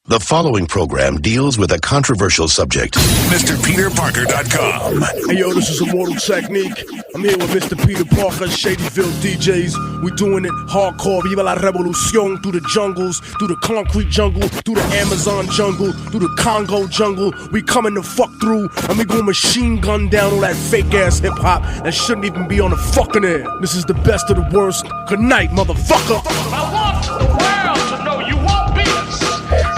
The following program deals with a controversial subject. MrPeterParker.com. Hey yo, this is Immortal Technique. I'm here with Mr. Peter Parker, Shadyville DJs. We doing it hardcore. Viva la revolución. Through the jungles, through the concrete jungle, through the Amazon jungle, through the Congo jungle. We coming to fuck through, and we gonna machine gun down all that fake ass hip hop that shouldn't even be on the fucking air. This is the best of the worst. Good night, motherfucker. I want the world to know you won't beat us,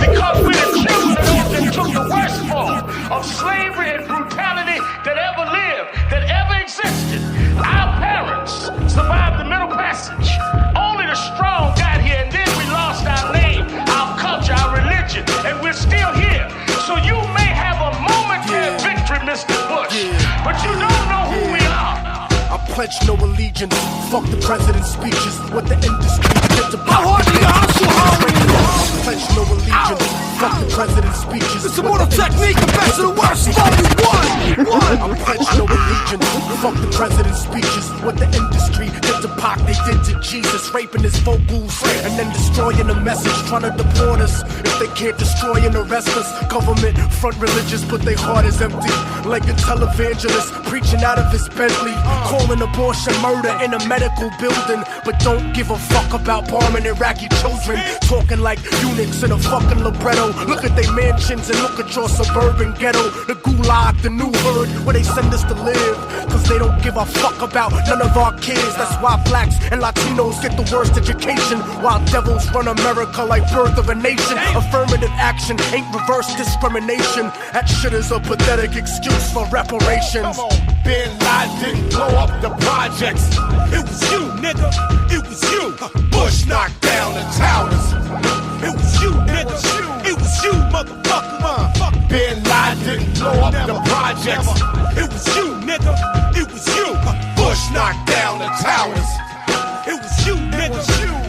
because we're the children that took the worst form of slavery and brutality that ever lived, that ever existed. Our parents survived the Middle Passage. Only the strong got here, and then we lost our name, our culture, our religion, and we're still here. So you may have a momentary victory, Mr. Bush, but you don't know who we are. I pledge no allegiance. Fuck the president's speeches. What the industry did to How hard do you hustle, homie? I pledge no allegiance. Fuck the president's speeches. It's Immortal Technique, the best of the worst. Volume 1. I pledge no allegiance. Fuck the president's speeches. What the industry did to Pac, they did to Jesus. Raping his vocals and then destroying the message. Trying to deport us. If they can't destroy and arrest us. Government front religious, but their heart is empty. Like a televangelist preaching out of his Bentley. Calling abortion murder in a medical building, but don't give a fuck about bombing Iraqi children. Talking like eunuchs in a fucking libretto. Look at their mansions and look at your suburban ghetto. The gulag, the new hood, where they send us to live. Cause they don't give a fuck about none of our kids. That's why blacks and Latinos get the worst education, while devils run America like birth of a nation. Affirmative action ain't reverse discrimination. That shit is a pathetic excuse for reparations. Bin Laden didn't blow up the projects. It was you, nigga. It was you. Bush knocked down the towers. It was you, nigga. It was you, motherfucker. Bin Laden didn't blow up the projects. It was you, nigga. It was you. Bush knocked down the towers. It was you, nigga.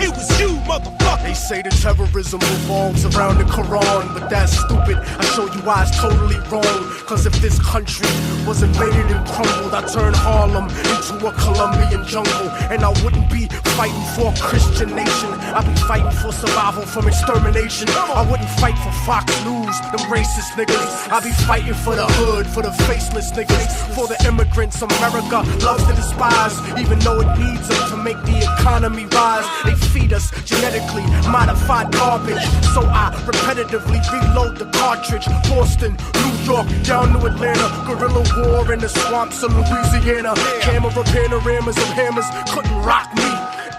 It was you, motherfucker. They say the terrorism revolves around the Quran, but that's stupid. I show you why it's totally wrong. Cause if this country was invaded and crumbled, I'd turn Harlem into a Colombian jungle. And I wouldn't be fighting for a Christian nation. I'd be fighting for survival from extermination. I wouldn't fight for Fox News, them racist niggas. I'd be fighting for the hood, for the faceless niggas, for the immigrants America loves to despise, even though it needs them to make the economy rise. They feed us genetically modified garbage, so I repetitively reload the cartridge. Boston, New York, down to Atlanta, guerrilla war in the swamps of Louisiana. Camera panoramas of hammers couldn't rock me.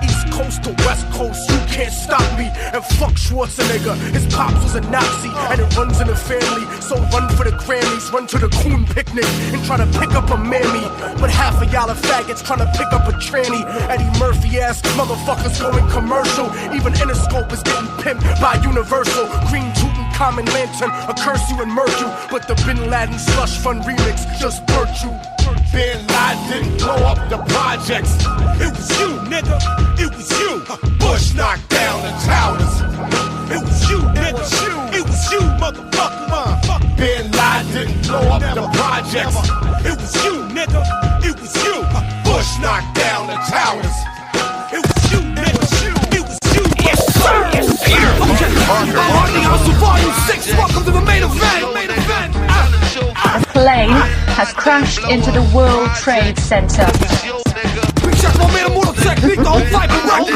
East Coast to West Coast, you can't stop me. And fuck Schwarzenegger, his pops was a Nazi, and it runs in the family. So run for the Grammys, run to the Coon picnic, and try to pick up a mammy. But half of y'all are faggots trying to pick up a tranny. Eddie Murphy ass motherfuckers going commercial. Even Interscope is getting pimped by Universal. Green Tutankhamun lantern, a curse you and murk you. But the Bin Laden slush fund remix just burnt you. Bin Laden didn't blow up the projects. It was you, nigga. It was you. Bush knocked down the towers. It was you, nigga. It was you, motherfucker. Bin Laden didn't blow up the projects. It was you, nigga. It was you. Bush knocked down the towers. It was you, nigga. It was you. Yes, sir. Yes, Peter. Hardly Hustle Volume 6. Welcome to the main event. A plane has crashed into the World Trade Center. Big shout to my man Immortal Technique, the whole type of record.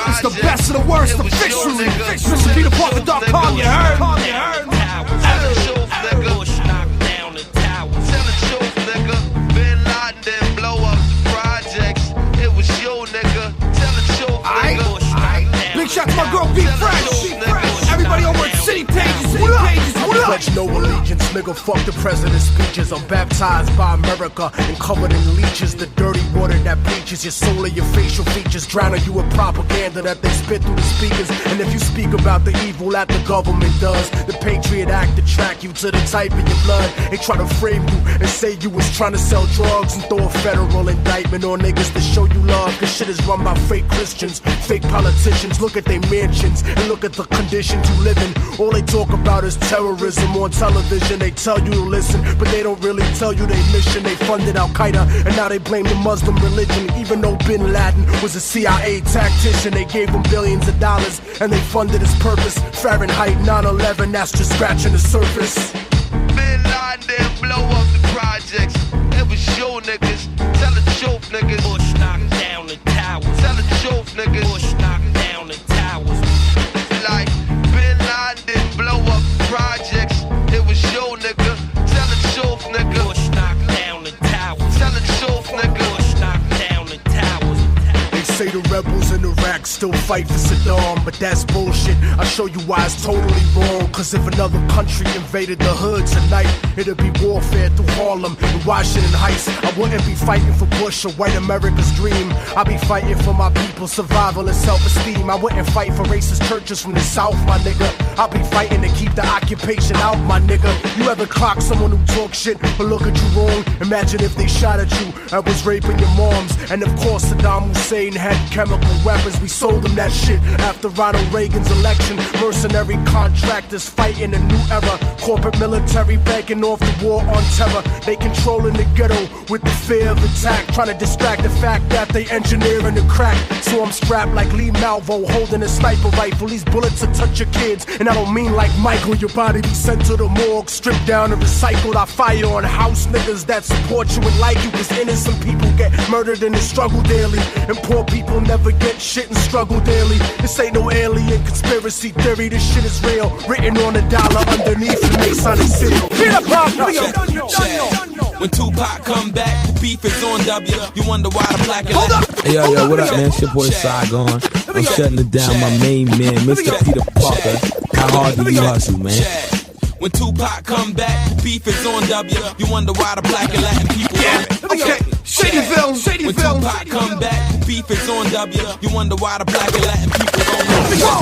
It's the best of the worst, officially. MrPeterParker.com, you heard? Bush knocked down the tower. Tell the truth, nigga. Bin Laden didn't blow up the projects. It was you, nigga. Tell the truth, nigga. Big shout to my girl, Be Fresh. Everybody over at City Pages, what up? Pledge no allegiance, nigga, fuck the president's speeches. I'm baptized by America and covered in leeches. The dirty water that bleaches your soul and your facial features, drowning you with propaganda that they spit through the speakers. And if you speak about the evil that the government does, the Patriot Act to track you to the type of your blood. They try to frame you and say you was trying to sell drugs and throw a federal indictment on niggas to show you love. Cause shit is run by fake Christians, fake politicians. Look at their mansions and look at the conditions you live in. All they talk about is terrorism on television. religion. They tell you to listen, but they don't really tell you their mission. They funded Al-Qaeda, and now they blame the Muslim religion. Even though Bin Laden was a CIA tactician, they gave him billions of dollars, and they funded his purpose. Fahrenheit 9/11, that's just scratching the surface. Bin Laden didn't blow up the projects. It was you niggas. Tell the truth, niggas. Bush knocked down the towers. Tell the truth, niggas. Bush knocked down the towers. Like Bin Laden didn't blow up the projects. It was you, nigga. Tell the truth, nigga. Bush knocked down the towers. Tell the truth, nigga. Bush knocked down the towers. They say the rebels in Iraq still fight for Saddam, but that's bullshit. I'll show you why it's totally wrong. Cause if another country invaded the hood tonight, it'd be warfare through Harlem and Washington Heights. I wouldn't be fighting for Bush or white America's dream. I'd be fighting for my people's survival and self-esteem. I wouldn't fight for racist churches from the South, my nigga. I'll be fighting to keep the occupation out, my nigga. You ever clock someone who talk shit or look at you wrong? Imagine if they shot at you. I was raping your moms. And of course Saddam Hussein had chemical weapons. We sold them that shit after Ronald Reagan's election. Mercenary contractors fighting a new era. Corporate military backing off the war on terror. They controlling the ghetto with the fear of attack, trying to distract the fact that they engineering the crack. So I'm strapped like Lee Malvo holding a sniper rifle. These bullets will touch your kids, and I don't mean like Michael. Your body be sent to the morgue, stripped down and recycled. I fire on house niggas that support you and like you, cause innocent people get murdered in the struggle daily, and poor people never get shit and struggle daily. This ain't no alien conspiracy theory, this shit is real. Written on a dollar underneath the Masonic seal. When Tupac come back, the beef is on W. You wonder why the black and Hold up! Hey, yo, what up, man? It's your boy Saigon. I'm shutting it down. My main man, Mr. Peter Parker. How hard do you hustle, man? When Tupac come back, the beef is on W. You wonder why the black and Latin people Okay, Shadyville. When Tupac come back, the beef is on W. You wonder why the black and Latin people don't know.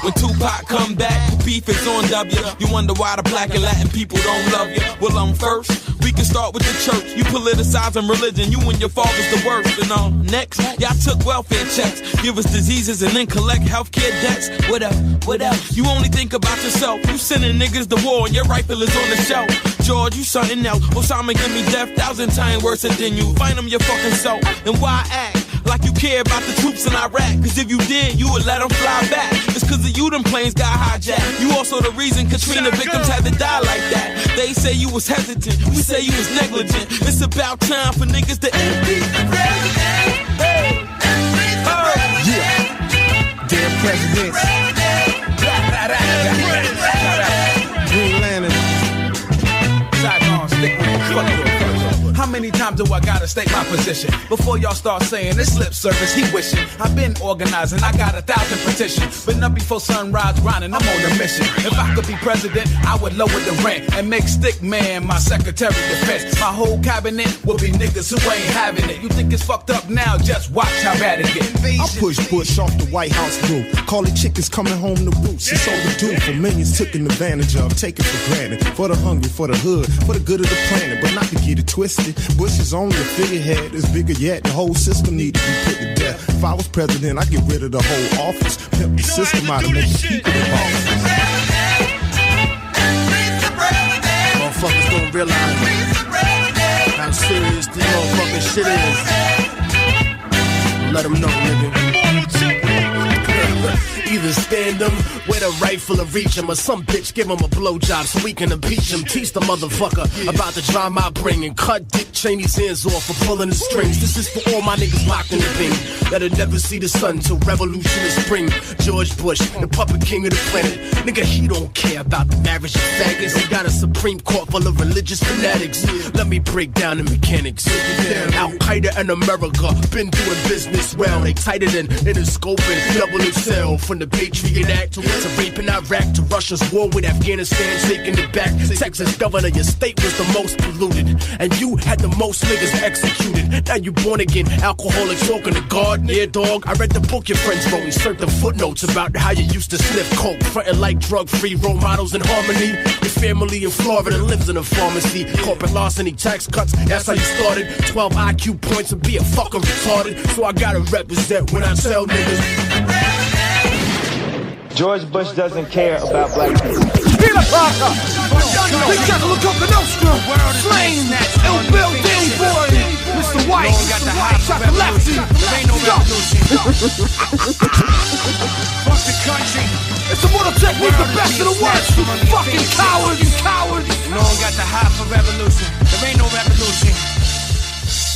When Tupac come back, the beef is on W. You wonder why the black and Latin people don't love you. Well, I'm first. We can start with the church. You politicizing religion. You and your father's the worst. And next, y'all took welfare checks, give us diseases and then collect healthcare debts. What up? What up? You only think about yourself. You sending niggas to war and your rifle is on the shelf. George, you something else. Osama give me death 1,000 times worse than you. Find them your fucking self. And why act like you care about the troops in Iraq? Cause if you did, you would let them fly back. It's cause of you them planes got hijacked. You also the reason Katrina victims had to die like that. They say you was hesitant, we say you was negligent. It's about time for niggas to impeach the president. Yeah. Damn presidents. Green Lantern. Saigon, stick with me. Fuck you. How many times do I gotta state my position before y'all start saying this lip service he wishing? I've been organizing, I got 1,000 petitions. Been up before sunrise grinding, I'm on a mission. If I could be president, I would lower the rent and make Stick Man my secretary of defense. My whole cabinet will be niggas who ain't having it. You think it's fucked up now, just watch how bad it gets. I push Bush off the White House roof. Call it chickens coming home to roost. It's overdue for millions taken advantage of, taken for granted. For the hungry, for the hood, for the good of the planet, but not to get it twisted. Bush is only a figurehead, it's bigger yet. The whole system need to be put to death. If I was president, I'd get rid of the whole office. Pimp the system out and make the people involved. Motherfuckers don't realize how serious this motherfucking shit is. Let them know, nigga. Either stand them with a rifle or reach him, or some bitch give him a blowjob so we can impeach him. Teach the motherfucker about the drama I bring and cut Dick Cheney's hands off for pulling the strings. This is for all my niggas locked in the ring that'll never see the sun till revolution is spring. George Bush, the puppet king of the planet. Nigga, he don't care about the marriage of faggots. He got a Supreme Court full of religious fanatics. Let me break down the mechanics. Al-Qaeda and America been doing business well. They tighter than Interscoping, double XL. From the Patriot Act to rape in Iraq to Russia's war with Afghanistan taking it back. Texas governor, your state was the most polluted, and you had the most niggas executed. Now you born again, alcoholic talking to God. Yeah, dog, I read the book your friends wrote and certain footnotes about how you used to sniff coke, frontin' like drug-free role models in harmony. Your family in Florida lives in a pharmacy. Corporate larceny, tax cuts, that's how you started. 12 IQ points and be a fucking retarded. So I gotta represent when I tell niggas. George Bush doesn't care about black people. Peter Parker! Big Jack of La Coca Nostra, Flame, Ill Bill, Danny Boy, Mr. White, Chaka Lefty. Fuck the country. It's Immortal Technique, the best of the worst. You fucking cowards, you cowards. No one got the high for revolution. There ain't no revolution.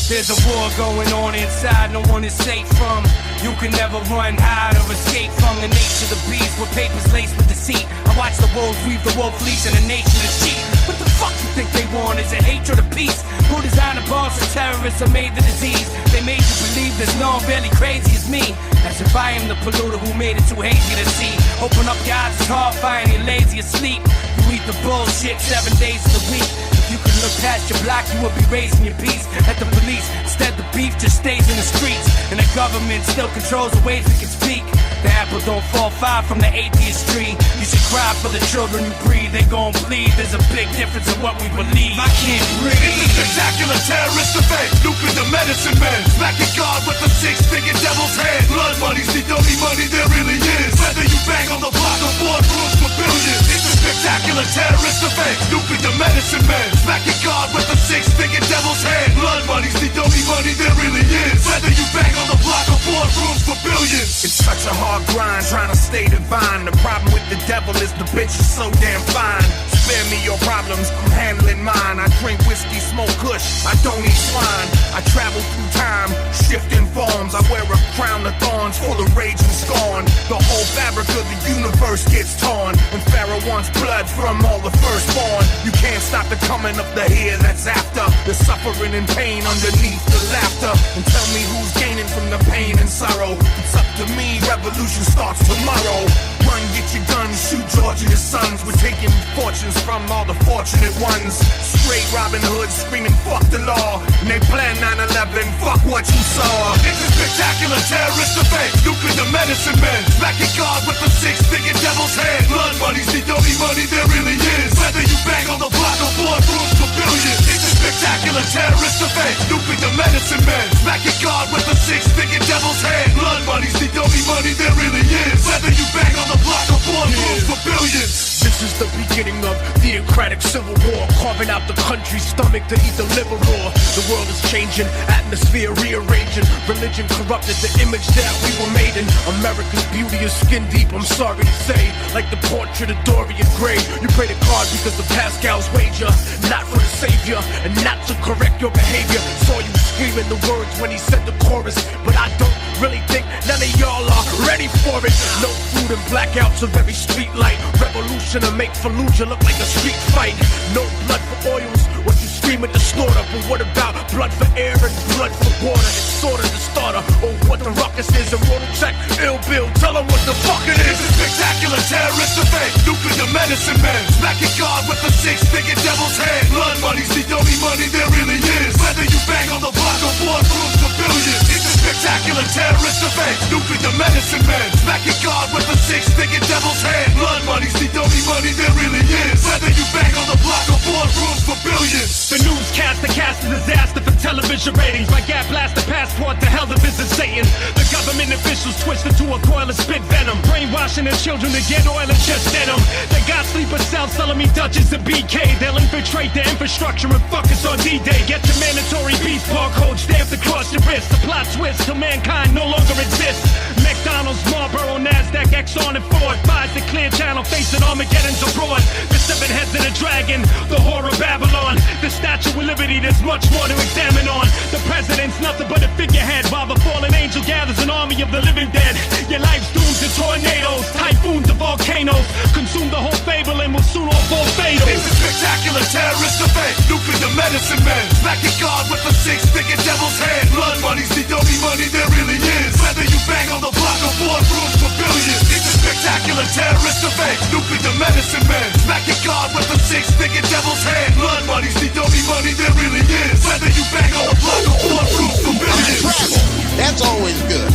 There's a war going on inside, no one is safe from. You can never run, hide, or escape from the nature of the beast with papers laced with deceit. I watch the wolves weave the wolf fleece and the nation of sheep. What the fuck you think they want? Is it hatred or peace? Who designed the bombs for terrorists or made the disease? They made you believe there's no one really crazy as me. As if I am the polluter who made it too hazy to see. Open up your eyes, it's horrifying, you're lazy asleep. You eat the bullshit 7 days of the week. You can look past your block, you will be raising your peace at the police. Instead, the beef just stays in the streets, and the government still controls the ways we can speak. The apple don't fall far from the atheist tree. You should cry for the children you breed. They gon' bleed. There's a big difference in what we believe. I can't breathe. It's a spectacular terrorist event. Nuking the medicine men. Smacking God with the six-figure devil's hand. Blood money's the only money there really is. Whether you bang on the block or boardrooms for billions. It's a spectacular terrorist event. Nuking the medicine men. Smacking God with the six-figure devil's hand. Blood money's the only money there really is. Whether you bang on the block or boardrooms for billions. It's such a hard grind trying to stay divine. The problem with the devil is the bitch is so damn fine. Spare me your problems, I'm handling mine. I drink whiskey, smoke kush, I don't eat swine. I travel through time, shifting forms. I wear a crown of thorns full of rage and scorn. The whole fabric of the universe gets torn when Pharaoh wants blood from all the firstborn. You can't stop the coming of the here that's after. The suffering and pain underneath the laughter. And tell me who's gaining from the pain and sorrow. It's up to me, revolution starts tomorrow. Run, get your guns, shoot George and his sons. We're taking fortunes from all the fortunate ones. Straight Robin Hood screaming fuck the law. And they plan 9/11, fuck what you saw. It's a spectacular terrorist event. Nuking the medicine men. Smacking God with the six-figure devil's hand. Blood money's the only money there really is. Whether you bang on the block or boardrooms for billions. It's a spectacular terrorist event. Nuking the medicine men. Smacking God with the six-figure devil's hand. Blood money's the only money there really is. Whether you bang on the block or boardrooms for billions. This is the beginning of theocratic civil war, carving out the country's stomach to eat the liver raw. The world is changing, atmosphere rearranging. Religion corrupted the image that we were made in. America's beauty is skin deep, I'm sorry to say. Like the portrait of Dorian Gray. You pray to God because of Pascal's wager, not for the savior, and not to correct your behavior. Saw you screaming the words when he said the chorus, but I don't really think none of y'all are ready for it. No food and blackouts of every street light. Revolution to make Fallujah look like a street fight. No blood for oils, what you scream at the slaughter. But what about blood for air and blood for water? It's sort of the starter. Oh, what the ruckus is. Immortal Check, Ill Bill, tell them what the fuck it is. It's a spectacular terrorist event. Nuking the medicine men. Smacking God with the six-figure devil's hand. Blood money's the only money there really is. Whether you bang on the block or boardrooms for billions. It's a spectacular terrorist event. Nuking the medicine men. Smacking God with the six-figure devil's hand. Blood money's the only money there really is. Whether you bang on the block or boardrooms for billions. The newscaster cast a disaster for television ratings. My gap blast a passport to hell to visit Satan. The government officials twisted to a coil of spit venom. Brainwashing their children to get oil and just denim. They got sleeper cells selling me Dutchess and BK. They'll infiltrate the infrastructure and fuck us on D-Day. Get your mandatory beef barcode stamped across your wrist. The plot twist till mankind no longer exists. McDonald's, Marlboro, NASDAQ, Exxon and Ford buys the clear channel facing Armageddon's abroad. The seven heads of the dragon, the whore of Babylon. The Statue of Liberty, there's much more to examine on. The president's nothing but a figurehead while the fallen angel gathers an army of the living dead. Your life's doomed to tornadoes, typhoons to volcanoes. Consume the whole fable and will soon all fall fatal. It's a spectacular terrorist event. Nuking the medicine men. Smacking God with the six-figure devil's hand. Blood money's the only money there really is. Whether you bang on the block or boardrooms for billions. It's a spectacular terrorist event. Nuking the medicine men. Smacking God with the six-figure devil's hand. Blood money's the only money there really is. Whether you bang on the block or boardrooms for billions. That's always good.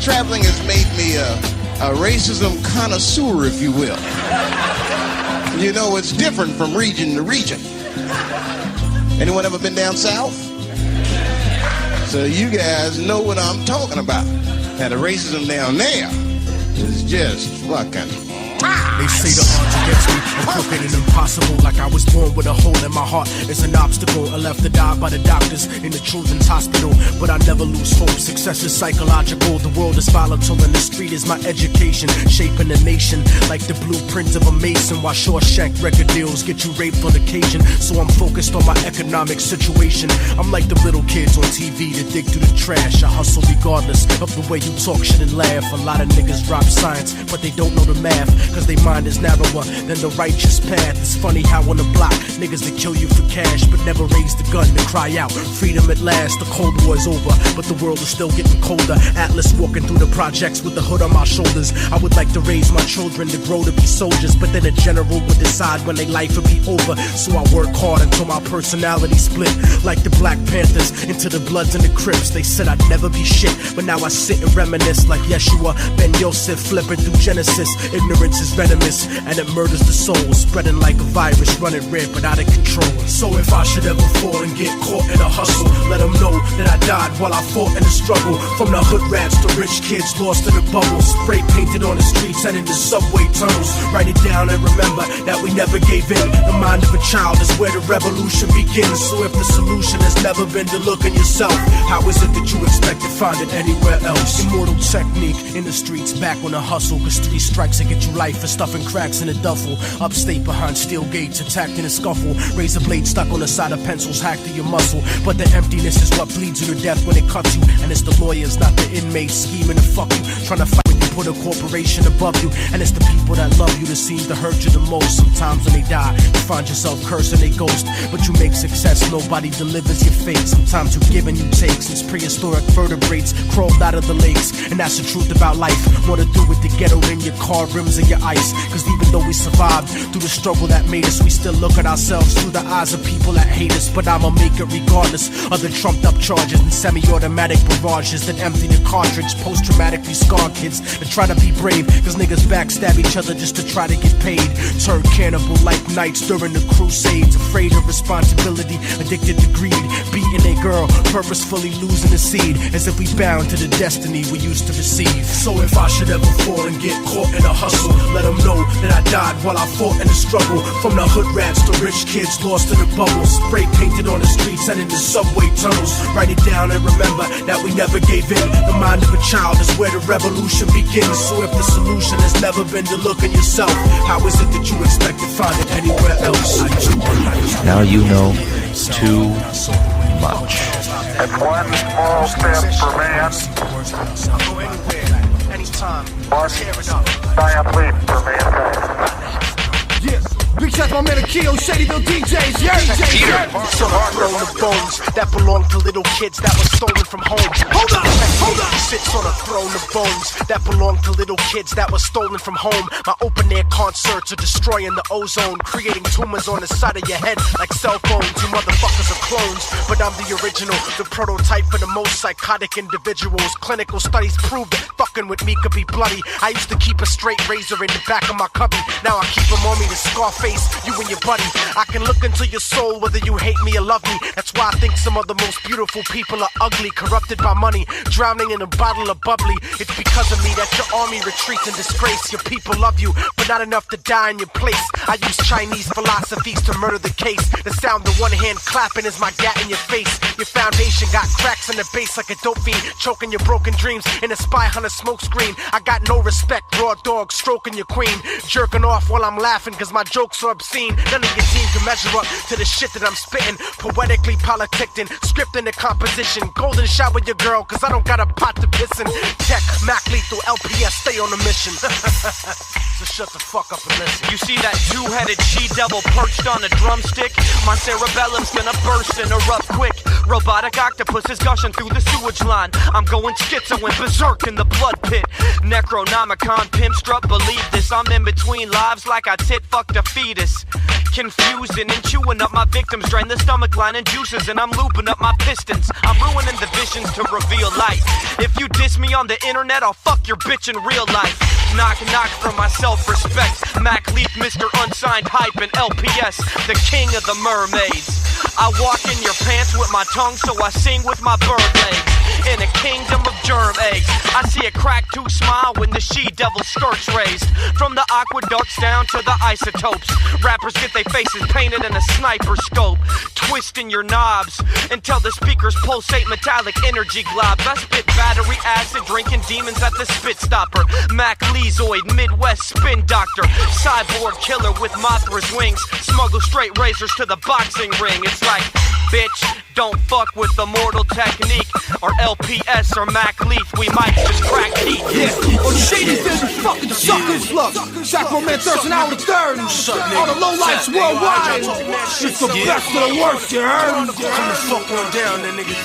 Traveling has made me a racism connoisseur, if you will. You know, it's different from region to region. Anyone ever been down south? So you guys know what I'm talking about. Now the racism down there is just fucking. They say the against me. I'm crooked and impossible, like I was born with a hole in my heart. It's an obstacle. I left to die by the doctors in the children's hospital, but I never lose hope. Success is psychological. The world is volatile and the street is my education, shaping the nation like the blueprint of a mason. While Shawshank record deals get you raped on occasion, so I'm focused on my economic situation. I'm like the little kids on TV that dig through the trash. I hustle regardless of the way you talk shit and laugh. A lot of niggas drop science, but they don't know the math, cause they mind is narrower than the righteous path. It's funny how on the block, niggas that kill you for cash, but never raise the gun to cry out freedom at last. The Cold War is over, but the world is still getting colder. Atlas walking through the projects with the hood on my shoulders. I would like to raise my children to grow to be soldiers, but then a general would decide when their life would be over. So I work hard until my personality split, like the Black Panthers into the Bloods and the Crips. They said I'd never be shit, but now I sit and reminisce like Yeshua Ben Yosef flipping through Genesis. Ignorance is venomous and it murders the soul, spreading like a virus, running rampant out of control. So if I should ever fall and get caught in a hustle, let them know that I died while I fought in the struggle. From the hood rats to rich kids lost in the bubble, spray painted on the streets and in the subway tunnels. Write it down and remember that we never gave in. The mind of a child is where the revolution begins. So if the solution has never been to look in yourself, how is it that you expect to find it anywhere else? Immortal technique in the streets, back on the hustle, cause 3 strikes that get you life for stuffing cracks in a duffel. Upstate behind steel gates, attacked in a scuffle. Razor blade stuck on the side of pencils, hacked to your muscle. But the emptiness is what bleeds you to death when it cuts you. And it's the lawyers, not the inmates, scheming to fuck you, trying to fight when you put a corporation above you. And it's the people that love you that seem to hurt you the most. Sometimes when they die, you find yourself cursing a ghost, but you make success, nobody delivers your fate. Sometimes you give and you take, since prehistoric vertebrates crawled out of the lakes. And that's the truth about life. More to do with the ghetto than your car rims and your ice. Cause even though we survived through the struggle that made us, we still look at ourselves through the eyes of people that hate us. But I'ma make it regardless of the trumped up charges and semi-automatic barrages that empty the cartridge. Post-traumatically scarred kids that try to be brave, cause niggas backstab each other just to try to get paid. Turn cannibal like knights during the crusades, afraid of responsibility, addicted to greed, beating a girl, purposefully losing the seed, as if we bound to the destiny we used to receive. So if I should ever fall and get caught in a hustle, let them know that I died while I fought in the struggle. From the hood rats to rich kids lost in the bubbles, spray painted on the streets and in the subway tunnels. Write it down and remember that we never gave in. The mind of a child is where the revolution begins. So if the solution has never been to look in yourself, how is it that you expect to find it anywhere else? Now you know too much. And one small step for man, one giant leap for mankind. Yes. Big shout to my man Akio, Shadyville DJs, yeah, some thrown the bones that belong to little kids that were stolen from home. Hold on, sits on a throne of bones that belong to little kids that were stolen from home. My open air concerts are destroying the ozone, creating tumors on the side of your head like cell phones. You motherfuckers are clones, but I'm the original, the prototype for the most psychotic individuals. Clinical studies prove that fucking with me could be bloody. I used to keep a straight razor in the back of my cubby, now I keep them on me to Scarface you and your buddy. I can look into your soul whether you hate me or love me. That's why I think some of the most beautiful people are ugly, corrupted by money, drowning in a bottle of bubbly. It's because of me that your army retreats in disgrace. Your people love you, but not enough to die in your place. I use Chinese philosophies to murder the case. The sound of one hand clapping is my gat in your face. Your foundation got cracks in the base like a dope fiend, choking your broken dreams in a spy hunter smoke screen. I got no respect, raw dog stroking your queen, jerking off while I'm laughing cause my jokes so obscene. None of your team can measure up to the shit that I'm spitting. Poetically politicking, scripting the composition. Golden shower your girl, cause I don't got a pot to piss in. Tech, Mac Lethal, LPS, stay on the mission. So shut the fuck up and listen. You see that two-headed she-devil perched on a drumstick? My cerebellum's gonna burst and erupt quick. Robotic octopus is gushing through the sewage line. I'm going schizo and berserk in the blood pit. Necronomicon, pimp strut, believe this. I'm in between lives like I tit-fucked a fetus. Confusing and chewing up my victims, drain the stomach line and juices, and I'm looping up my pistons. I'm ruining the visions to reveal light. If you diss me on the internet, I'll fuck your bitch in real life. Knock, knock for my self-respect. Mac Leaf, Mr. Unsigned Hype, and LPS, the king of the mermaids. I walk in your pants with my tongue, so I sing with my bird legs. in a kingdom of germ eggs. I see a crack tooth smile when the she-devil skirts raised. From the aqueducts down to the isotopes, rappers get their faces painted in a sniper scope, twisting your knobs until the speakers pulsate metallic energy globs. I spit battery acid, drinking demons at the spit stopper. Mac Leezoid, Midwest spin doctor, cyborg killer with Mothra's wings, smuggle straight razors to the boxing ring. It's like, bitch, don't fuck with Immortal technique, or LPS or Mac Leaf, we might just crack heat. Yeah, well, shady says you fucking suckers. Look, Sacramento Thurston out of third. All the lowlights worldwide. It's the best of the worst, you heard? Come the fuck on down, then, nigga.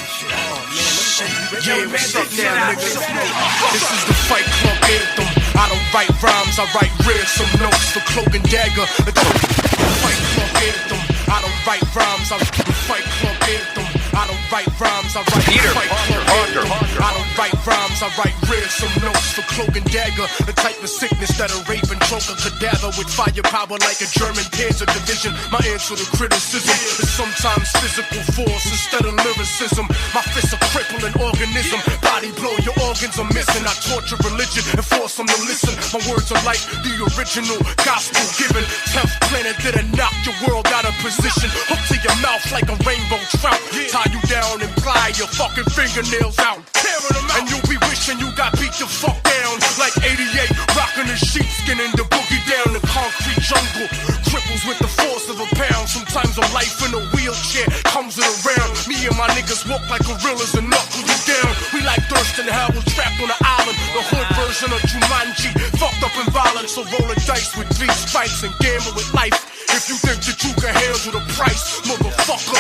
Yeah, what's up now, nigga? This is the Fight Club anthem. I don't write rhymes, I write ransom notes for Cloak and Dagger. The Fight Club anthem. I don't write rhymes, I write the Fight Club anthem. I don't write rhymes, I write the Fight Club anthem. I don't write rhymes, I write ransom notes for Cloak and Dagger. The type of sickness that a raven choke a cadaver with firepower like a German panzer division. My answer to criticism is sometimes physical force instead of lyricism. My fists are crippling organism. Body blow, your organs are missing. I torture religion and force them to listen. My words are like the original gospel given. 10th planet that'll knock your world out of position. Hook to your mouth like a rainbow trout. Tie you down and ply your fucking fingernails out. And you'll be wishing you got beat the fuck down. Like 88, rocking the sheepskin and the boogie down the concrete jungle. Cripples with the force of a pound. Sometimes a life in a wheelchair comes it around. Me and my niggas walk like gorillas and knuckle you down. We like Thurston Howell trapped on the island. The hood version of Jumanji, fucked up and violent. So roll a dice with 3 strikes and gamble with life. If you think that you can handle the price, motherfucker,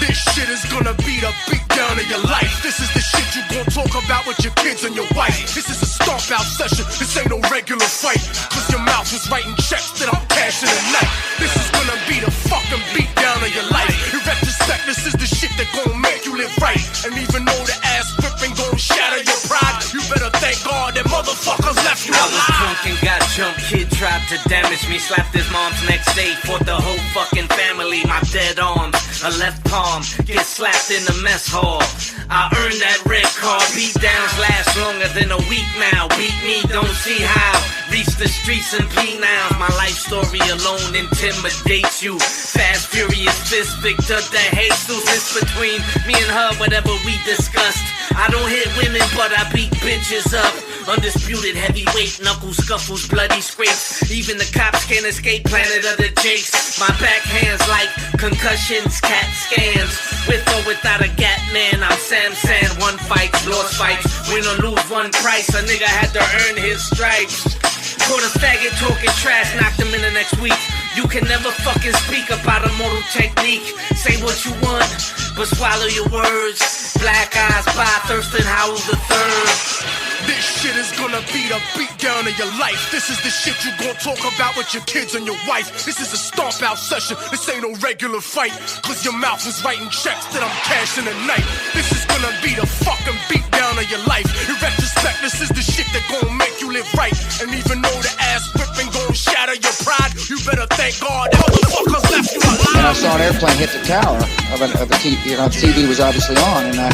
this shit is gonna be the beat down of your life. This is the shit you gon' talk about with your kids and your wife. This is a stomp out session, this ain't no regular fight. Cause your mouth is writing checks that I'm cashing tonight. This is gonna be the fucking beat down of your life. In retrospect, this is the shit that gon' make you live right. And even though the ass whipping gon' shatter your pride, you better thank God that motherfuckers left you alive. I was drunk and got jumped, kid tried to damage me. Slapped his mom's next day, fought the whole fucking family. My dead arms, a left palm, get slapped in the mess hall. I earned that red card, beat downs last longer than a week now. Beat me, don't see how, reach the streets and penile. My life story alone intimidates you. Fast, furious, fist, Victor de Jesus. It's between me and her, whatever we discussed. I don't hit women, but I beat bitches up. Undisputed heavyweight, knuckle scuffles, bloody scrapes. Even the cops can't escape Planet of the Jakes. My backhand's like concussions, CAT scans. With or without a Gat man, I'm Sam Sand. One fight, lost fights, win or lose one price. A nigga had to earn his stripes. Caught a faggot talking trash, knocked him in the next week. You can never fucking speak about Immortal technique. Say what you want, but swallow your words. Black eyes by Thurston Howell III. This shit is gonna be the beat down of your life. This is the shit you gon' talk about with your kids and your wife. This is a stomp out session, this ain't no regular fight. Cause your mouth is writing checks that I'm cashing tonight. This is gonna be the fucking beat down of your life. In retrospect, this is the shit that gon' make you live right. And even though the ass whipping gon' shatter your pride, you better thank God that motherfuckers left you alive. And I saw an airplane hit the tower of a TV, the TV was obviously on, and I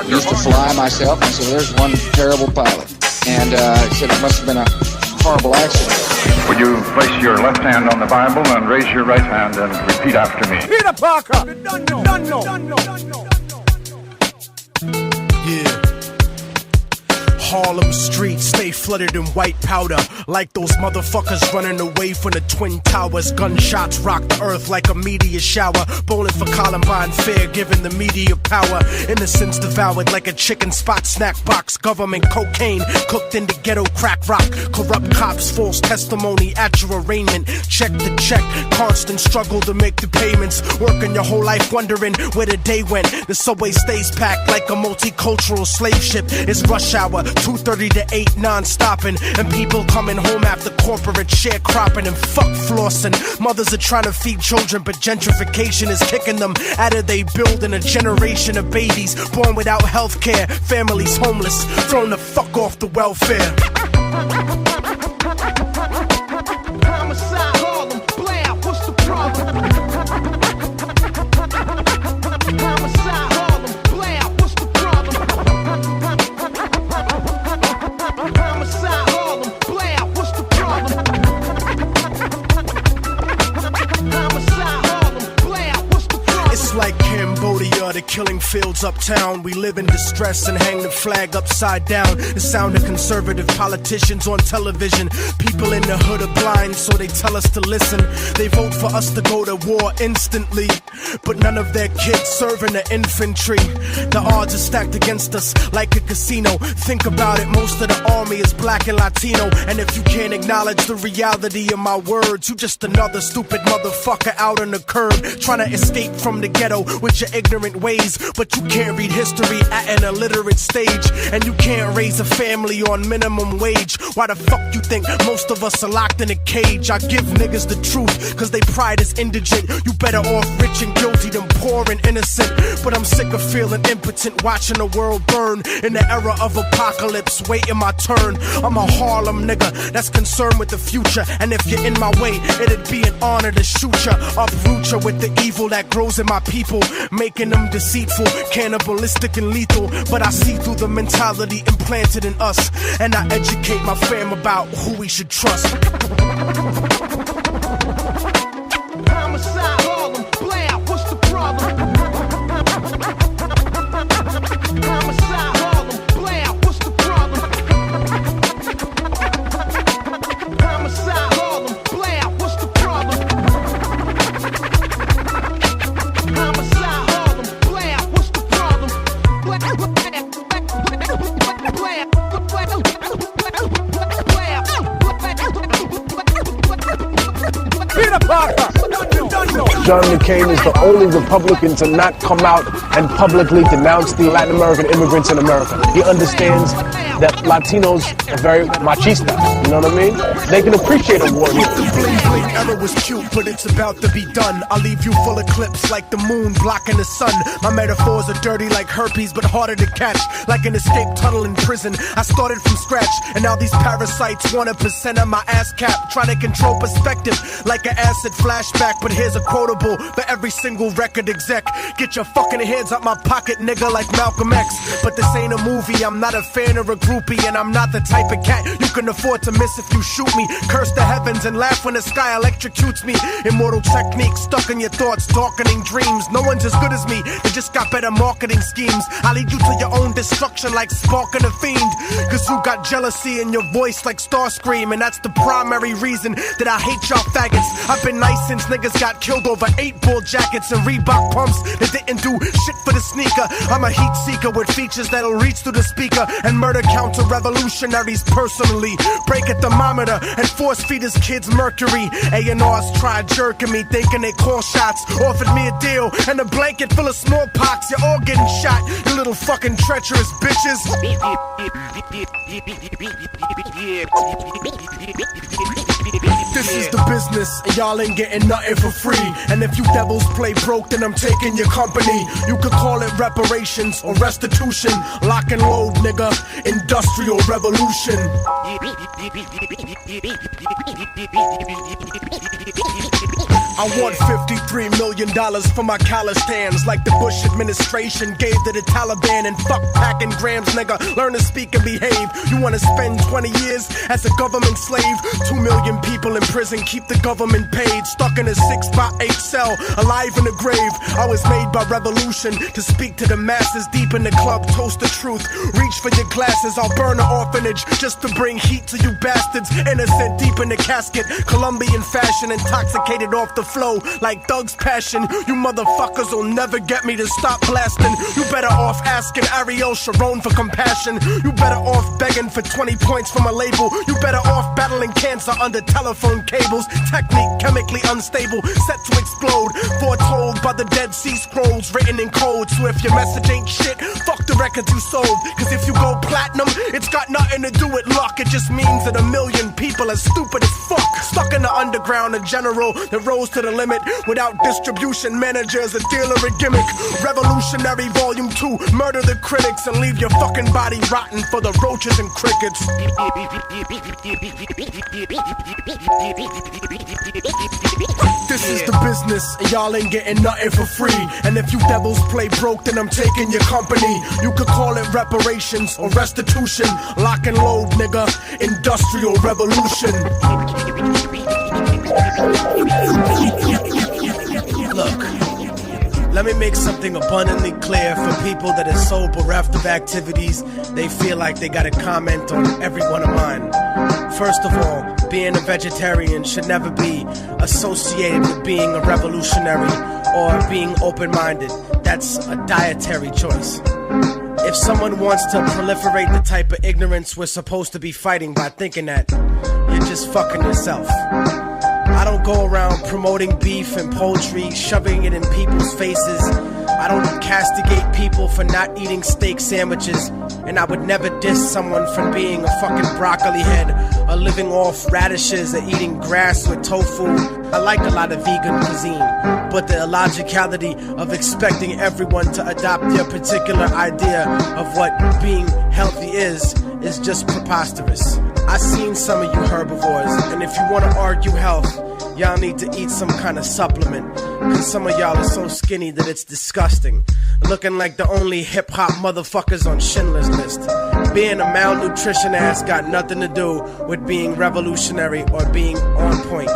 used to fly myself, and I said, there's one terrible pilot. And I said it must have been a horrible accident. Would you place your left hand on the Bible and raise your right hand and repeat after me? Peter Parker! Yeah. Harlem streets stay flooded in white powder, like those motherfuckers running away from the Twin Towers. Gunshots rock the earth like a meteor shower. Bowling for Columbine fair, giving the media power. Innocence devoured like a chicken spot snack box. Government cocaine cooked into ghetto crack rock. Corrupt cops, false testimony at your arraignment. Check the check, constant struggle to make the payments. Working your whole life wondering where the day went. The subway stays packed like a multicultural slave ship. It's rush hour, 2:30 to 8 non-stopping. And people coming home after corporate sharecropping and fuck flossing. Mothers are trying to feed children, but gentrification is kicking them out of they building. A generation of babies born without health care. Families homeless, thrown the fuck off the welfare. Homicide, Harlem, blam, what's the problem? Homicide, Harlem, blam, what's the problem? killing fields uptown. We live in distress and hang the flag upside down. The sound of conservative politicians on television. People in the hood are blind, so they tell us to listen. They vote for us to go to war instantly, but none of their kids serve in the infantry. The odds are stacked against us like a casino. Think about it, most of the army is black and Latino. And if you can't acknowledge the reality of my words, you just another stupid motherfucker out on the curb, trying to escape from the ghetto with your ignorant ways. But you can't read history at an illiterate stage, and you can't raise a family on minimum wage. Why the fuck you think most of us are locked in a cage? I give niggas the truth, cause they pride is indigent. You better off rich and guilty than poor and innocent. But I'm sick of feeling impotent, watching the world burn in the era of apocalypse, waiting my turn. I'm a Harlem nigga that's concerned with the future, and if you're in my way, it'd be an honor to shoot ya, uproot ya with the evil that grows in my people, making them deceitful, cannibalistic and lethal. But I see through the mentality implanted in us, and I educate my fam about who we should trust. Homicide, Harlem, blam, what's the problem? Homicide, Harlem, blam, what's the problem? Homicide, Harlem, blam, what's the problem? Homicide, Harlem, blam, what's the problem? Peter Parker! John McCain is the only Republican to not come out and publicly denounce the Latin American immigrants in America. He understands that Latinos are very machista, you know what I mean? They can appreciate a war. The bling bling era was cute, but it's about to be done. I'll leave you full of clips like the moon blocking the sun. My metaphors are dirty like herpes, but harder to catch. Like an escape tunnel in prison, I started from scratch, and now these parasites want 1% of my ass cap, trying to control perspective like an acid flashback. But here's a quotable for every single record exec: get your fucking hands out my pocket, nigga, like Malcolm X. But this ain't a movie, I'm not a fan or a groupie, and I'm not the type of cat you can afford to miss if you shoot me. Curse the heavens and laugh when the sky electrocutes me. Immortal technique stuck in your thoughts, darkening dreams. No one's as good as me, they just got better marketing schemes. I lead you to your own destruction like sparking a fiend, cause you got jealousy in your voice like Starscream, and that's the primary reason that I hate y'all faggots. I've been nice since niggas got killed over 8-ball jackets and Reebok pumps that didn't do shit for the sneaker. I'm a heat seeker with features that'll reach through the speaker and murder counter-revolutionaries personally. Break a thermometer and force feed his kids mercury. A&Rs tried jerking me, thinking they call shots. Offered me a deal and a blanket full of smallpox. You're all getting shot, you little fucking treacherous bitches. This is the business, and y'all ain't getting nothing for free. And if you devils play broke, then I'm taking your company. You could call it reparations or restitution. Lock and load, nigga. Industrial revolution. I want $53 million for my college stands, like the Bush administration gave to the Taliban. And fuck packing grams, nigga, learn to speak and behave. You wanna spend 20 years as a government slave? 2 million people in prison, keep the government paid. Stuck in a 6x8 cell, alive in the grave. I was made by revolution to speak to the masses. Deep in the club, toast the truth. Reach for your glasses, I'll burn an orphanage just to bring heat to you bastards. Innocent deep in the casket, Colombian fashion, intoxicated off the flow like Thug's passion. You motherfuckers will never get me to stop blasting. You better off asking Ariel Sharon for compassion. You better off begging for 20 points from a label. You better off battling cancer under telephone cables. Technique chemically unstable, set to explode. Foretold by the Dead Sea Scrolls, written in code. So if your message ain't shit, fuck the records you sold. Cause if you go platinum, it's got nothing to do with luck. It just means that 1 million people are stupid as fuck. Stuck in the underground, a general that rose to the limit. Without distribution managers, a dealer, a gimmick. Revolutionary Volume 2, murder the critics and leave your fucking body rotten for the roaches and crickets. This is the business, and y'all ain't getting nothing for free. And if you devils play broke, then I'm taking your company. You could call it reparations or restitution. Lock and load, nigga. Industrial revolution. Look, Let me make something abundantly clear for people that are so bereft of activities, they feel like they gotta comment on every one of mine. First of all, being a vegetarian should never be associated with being a revolutionary or being open-minded. That's a dietary choice. If someone wants to proliferate the type of ignorance we're supposed to be fighting by thinking that, you're just fucking yourself. I don't go around promoting beef and poultry, shoving it in people's faces. I don't castigate people for not eating steak sandwiches, and I would never diss someone for being a fucking broccoli head or living off radishes or eating grass with tofu. I like a lot of vegan cuisine, but the illogicality of expecting everyone to adopt their particular idea of what being healthy is just preposterous. I seen some of you herbivores, and if you want to argue health, y'all need to eat some kind of supplement, cause some of y'all are so skinny that it's disgusting. Looking like the only hip-hop motherfuckers on Schindler's List. Being a malnutrition ass got nothing to do with being revolutionary or being on point.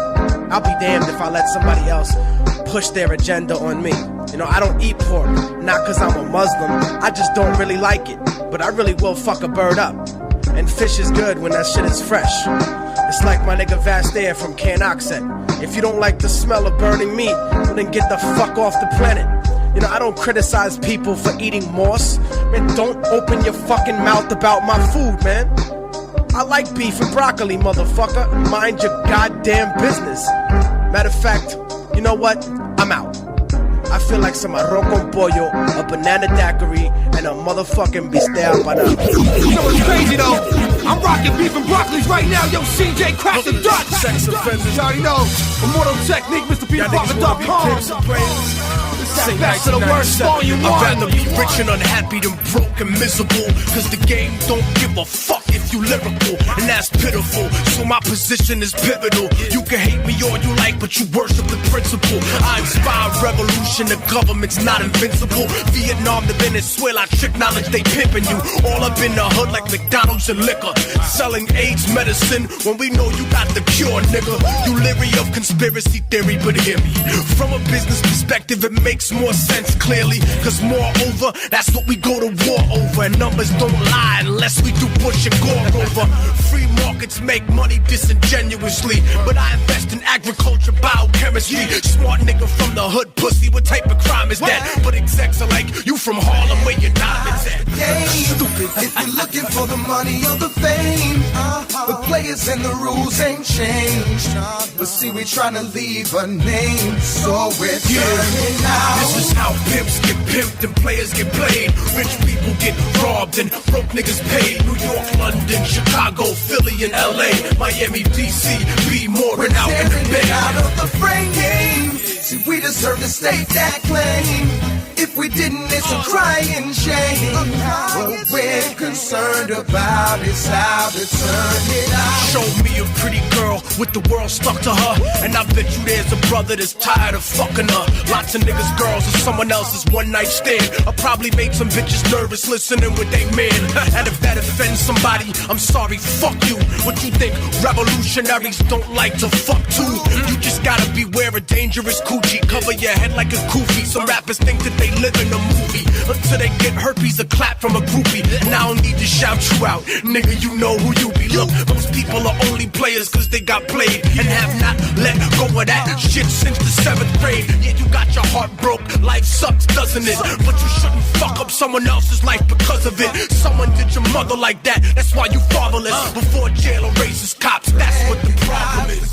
I'll be damned if I let somebody else push their agenda on me. You know, I don't eat pork, not cause I'm a Muslim, I just don't really like it. But I really will fuck a bird up. And fish is good when that shit is fresh. It's like my nigga Vast Air from Can Oxet. If you don't like the smell of burning meat, well then get the fuck off the planet. You know, I don't criticize people for eating moss. Man, don't open your fucking mouth about my food, man. I like beef and broccoli, motherfucker. Mind your goddamn business. Matter of fact, you know what? I'm out. I feel like some arroz con pollo, a banana daiquiri, and a motherfucking bistec banana. You know what's crazy though? I'm rocking beef and broccolis right now. Yo, CJ, crack the Dutch. Sex offenders. You already know. Immortal Technique, MrPeterParker.com. Sing back to the worst volume 1. I'd rather be rich and unhappy than broke and miserable, cause the game don't give a fuck if you lyrical, and that's pitiful. So my position is pivotal. You can hate me all you like, but you worship the principle. I inspire revolution, the government's not invincible. Vietnam to Venezuela, trick knowledge, they pimping you. All up in the hood like McDonald's and liquor, selling AIDS medicine when we know you got the cure, nigga. You leery of conspiracy theory, but hear me. From a business perspective, it makes more sense clearly, cause moreover, that's what we go to war over. And numbers don't lie unless we do Bush and Gore over. Free markets make money disingenuously, but I invest in agriculture, biochemistry. Smart nigga from the hood, pussy, what type of crime is that? But execs are like, you from Harlem, where your diamonds at? Stupid, if you're looking for the money or the fame, the players and the rules ain't changed. But see, we tryna leave a name, so we're turning out. This is how pimps get pimped and players get played. Rich people get robbed and broke niggas paid. New York, London, Chicago, Philly, and LA, Miami, DC, be more and out in the bay. Out of the frame game. See, we deserve to state that claim. If we didn't, it's a crying shame. What we're concerned about is how to turn it out. Show me a pretty girl with the world stuck to her, and I bet you there's a brother that's tired of fucking her. Lots of niggas, girls, or someone else's one night stand. I probably made some bitches nervous listening with they man. And if that offends somebody, I'm sorry, fuck you. What you think revolutionaries don't like to fuck too? You just gotta beware of dangerous coochie. Cover your head like a goofy. Some rappers think that they live in a movie until they get herpes, a clap from a groupie. And I don't need to shout you out, nigga, you know who you be. Look, most people are only players cause they got played and have not let go of that shit since the 7th grade. Yeah, you got your heart broke, life sucks, doesn't it? But you shouldn't fuck up someone else's life because of it. Someone did your mother like that, that's why you fatherless. Before jail or racist cops, that's what the problem is.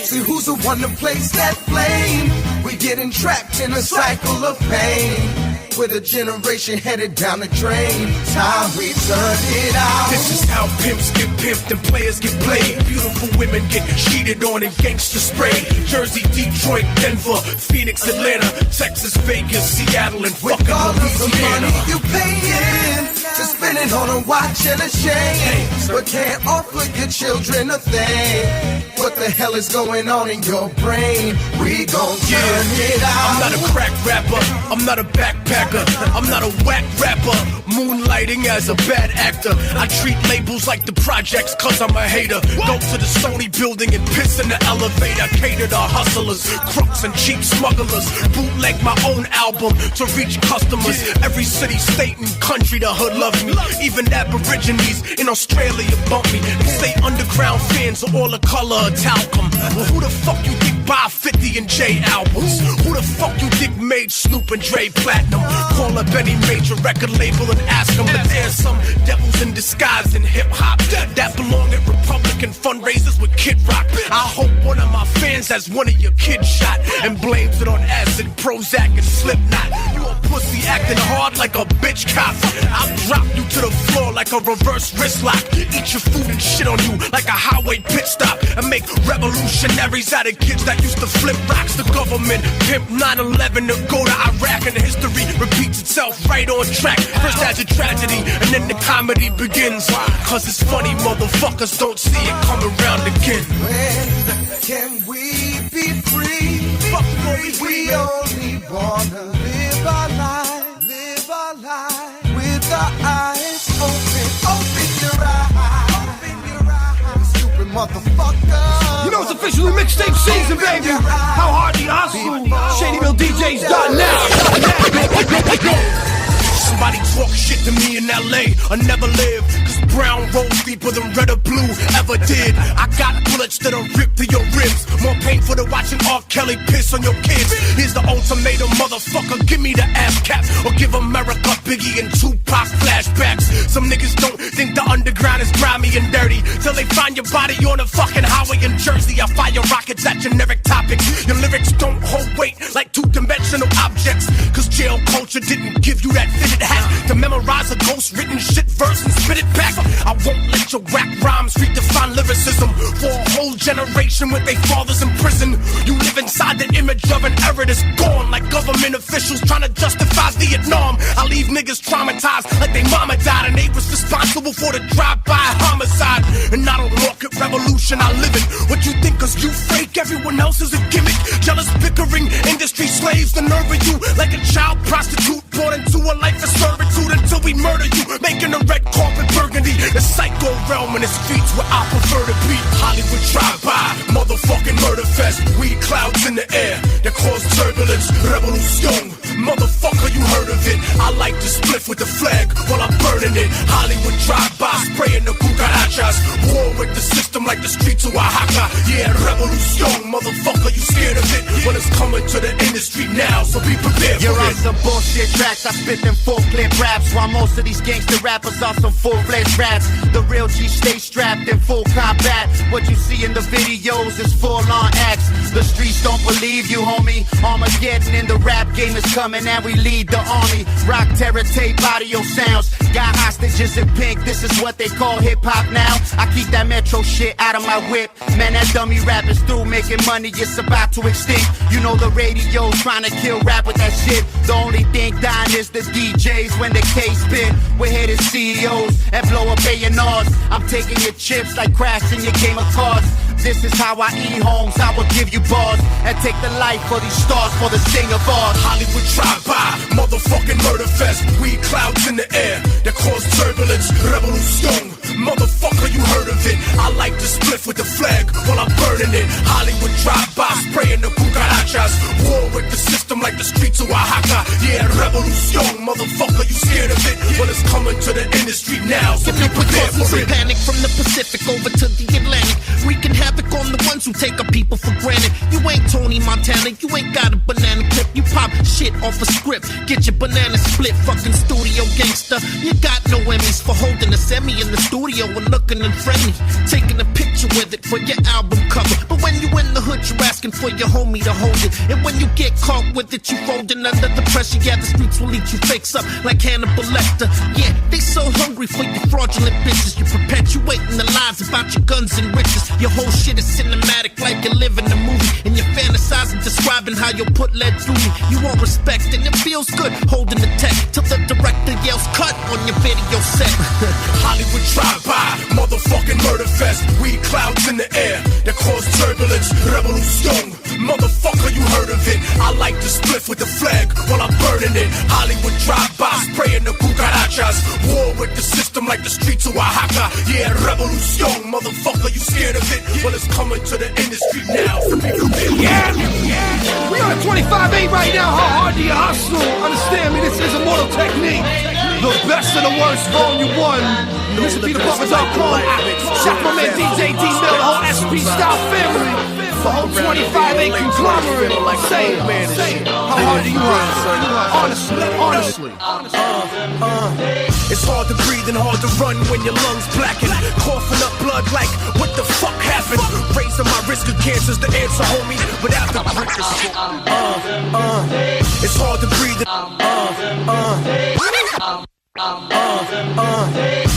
See who's the one to place that flame. We getting trapped in a cycle of pain. With a generation headed down the drain. Time we turn it out. This is how pimps get pimped and players get played. Beautiful women get cheated on and gangster sprayed. Jersey, Detroit, Denver, Phoenix, Atlanta, Texas, Vegas, Seattle, and fucking Regardless of Louisiana. money you paying to spend it on a watch and a chain, but can't offer offer your children a thing. What the hell is going on in your brain? We gon' turn it out. I'm not a crack rapper, I'm not a backpacker, I'm not a whack rapper, moonlighting as a bad actor. I treat labels like the projects cause I'm a hater. Go to the Sony building and piss in the elevator. Cater to hustlers, crooks and cheap smugglers. Bootleg my own album to reach customers. Every city, state and country the hood love me. Even Aborigines in Australia bump me. They say underground fans are all the color of talcum. Well, who the fuck you think buy 50 and J albums? Who the fuck you think made Snoop and Dre platinum? Call up any major record label and ask them. But there's some devils in disguise in hip-hop that belong at Republican fundraisers with Kid Rock. I hope one of my fans has one of your kids shot and blames it on acid, Prozac, and Slipknot. You a pussy acting hard like a bitch cop. I'll drop you to the floor like a reverse wrist lock. Eat your food and shit on you like a highway pit stop. And make revolutionaries out of kids that used to flip rocks. The government pimp 9/11 to go to Iraq. And history repeats itself right on track. First as a tragedy and then the comedy begins. Cause it's funny motherfuckers don't see it come around again. When can we be free? We only wanna live our life with our eyes open. Open your eyes, stupid motherfucker. You know it's officially mixtape season, baby. How hard do you hustle? ShadyMillDJs.net. Somebody talk shit to me in LA, I never live. Cause brown rolls deeper than red or blue ever did. I got bullets that'll rip through your ribs. More painful than watching R. Kelly piss on your kids. Here's the ultimatum, motherfucker, give me the ass cap. Or give America Biggie and Tupac flashbacks. Some niggas don't think the underground is grimy and dirty till they find your body on a fucking highway in Jersey. I fire rockets at generic topics. Your lyrics don't hold weight like two-dimensional objects. Cause jail culture didn't give you that fitted hat to memorize a ghost-written shit verse and spit it back. I won't let your rap rhymes redefine lyricism for a whole generation with their fathers in prison. You live inside the image of an era that's gone, like government officials trying to justify Vietnam. I leave niggas traumatized like they mama died and they was responsible for the drive-by homicide. And I don't market revolution, I live it. What you think cause you fake, everyone else is a gimmick. Jealous bickering, industry slaves, the nerve of you. Like a child prostitute born into a life of servitude until we murder you, making a red carpet burgundy. The psycho realm in the streets where I prefer to be. Hollywood drive-by, motherfucking murder fest. Weed clouds in the air that cause turbulence. Revolution, motherfucker, you heard of it. I like to spliff with the flag while I'm burning it. Hollywood drive-by, spraying the cucarachas. War with the system like the streets of Oaxaca. Yeah, revolution, motherfucker, you scared of it. When it's coming to the industry now, so be prepared for it. You're on some bullshit tracks, I spit them full-clip raps. While most of these gangster rappers are some full-fledged rats. The real G stay strapped in full combat. What you see in the videos is full-on acts. The streets don't believe you, homie. Armageddon in the rap game is coming and we lead the army. Rock, terror, tape, audio sounds. Got hostages in pink, this is what they call hip-hop now. I keep that metro shit out of my whip. Man, that dummy rap is through making money, it's about to extinct. You know the radio trying to kill rap with that shit. The only thing dying is the DJs when the case spit. We're headed CEOs and blow up A&Rs. I'm taking your chips like crashing your game of cards. This is how I eat homes, I will give you bars and take the life for these stars for the sing of ours. Hollywood drive-by, motherfucking murder fest. Weed clouds in the air that cause turbulence. Revolution, motherfucker, you heard of it. I like to spliff with the flag while I'm burning it. Hollywood drive-by, spraying the cucarachas. War with the system like the streets of Oaxaca. Yeah, revolution, motherfucker, you scared of it. Well, it's coming to the industry now, so be prepared for it. Panic from the Pacific over to the Atlantic. Wreaking havoc on the ones who take our people for granted. You ain't Tony Montana, you ain't got a banana clip. You pop shit off a script, get your banana split. Fucking studio gangster, you got no Emmys for holding a semi in the studio and looking unfriendly. Taking a picture with it for your album cover. But when you in the hood, you're asking for your homie to hold it. And when you get caught with it, you folding under the pressure. Yeah, the streets will eat you fakes up like Hannibal Lecter. Yeah, they so hungry for your fraudulent bitches. You perpetuating the lies about your guns and riches. Your whole shit is cinematic like you live in a movie. And you're fantasizing, describing describing how you put lead through me. You want respect and it feels good holding the tech till the director yells cut on your video set. Hollywood drive-by, motherfucking murder fest. Weed clouds in the air that cause turbulence. Revolution, motherfucker, you heard of it. I like to split with the flag while I'm burning it. Hollywood drive-by, spraying the cucarachas. War with the system like the streets of Oaxaca. Yeah, revolution, motherfucker, you scared of it? Well, it's coming to the industry now. Yeah. We on a 25-8 right now. How hard do you hustle? Understand me, this is Immortal Technique. The best of the worst, volume 1. MrPeterParker.com. Shout my man DJ D Mill, the whole SP style family. The whole 25-8 conglomerate. Say it. How hard do you hustle? Honestly. It's hard to breathe and hard to run when your lungs blacken. Coughing up blood like, what the fuck happened? Raising my risk of cancer's the answer, homie. But after it's hard to breathe.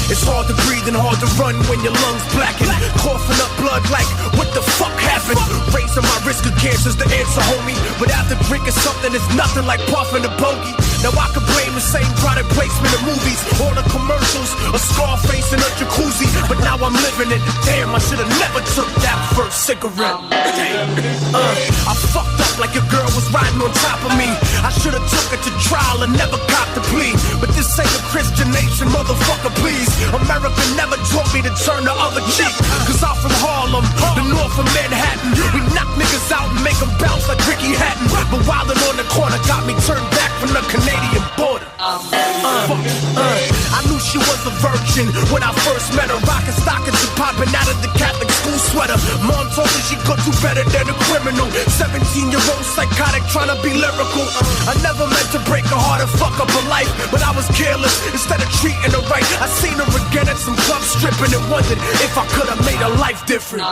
It's hard to breathe and hard to run when your lungs blacken. Coughing up blood like, what the fuck happened? Raising my risk of cancer's the answer, homie. But after drinking something, it's nothing like puffing a bogey. Now I can blame the same product placement in movies, all the commercials, a Scarface in a jacuzzi. But now I'm living it. Damn, I should've never took that first cigarette. I fucked up like your girl was riding on top of me. I should've took her to trial and never copped the plea. But this ain't a Christian nation, motherfucker, please. America never taught me to turn the other cheek. Cause I'm from Harlem, the north of Manhattan. We knock niggas out and make them bounce like Ricky Hatton. But wildin' on the corner got me turned back from the Canadian border. I knew she was a virgin when I first met her. Rockin' stockings and popping out of the Catholic school sweater. Mom told me she could do better than a criminal. 17-year-old psychotic trying to be lyrical. I never meant to break her heart and fuck up her life, but I was careless instead of treating her right. I seen her again at some club stripping and wondered if I could have made her life different.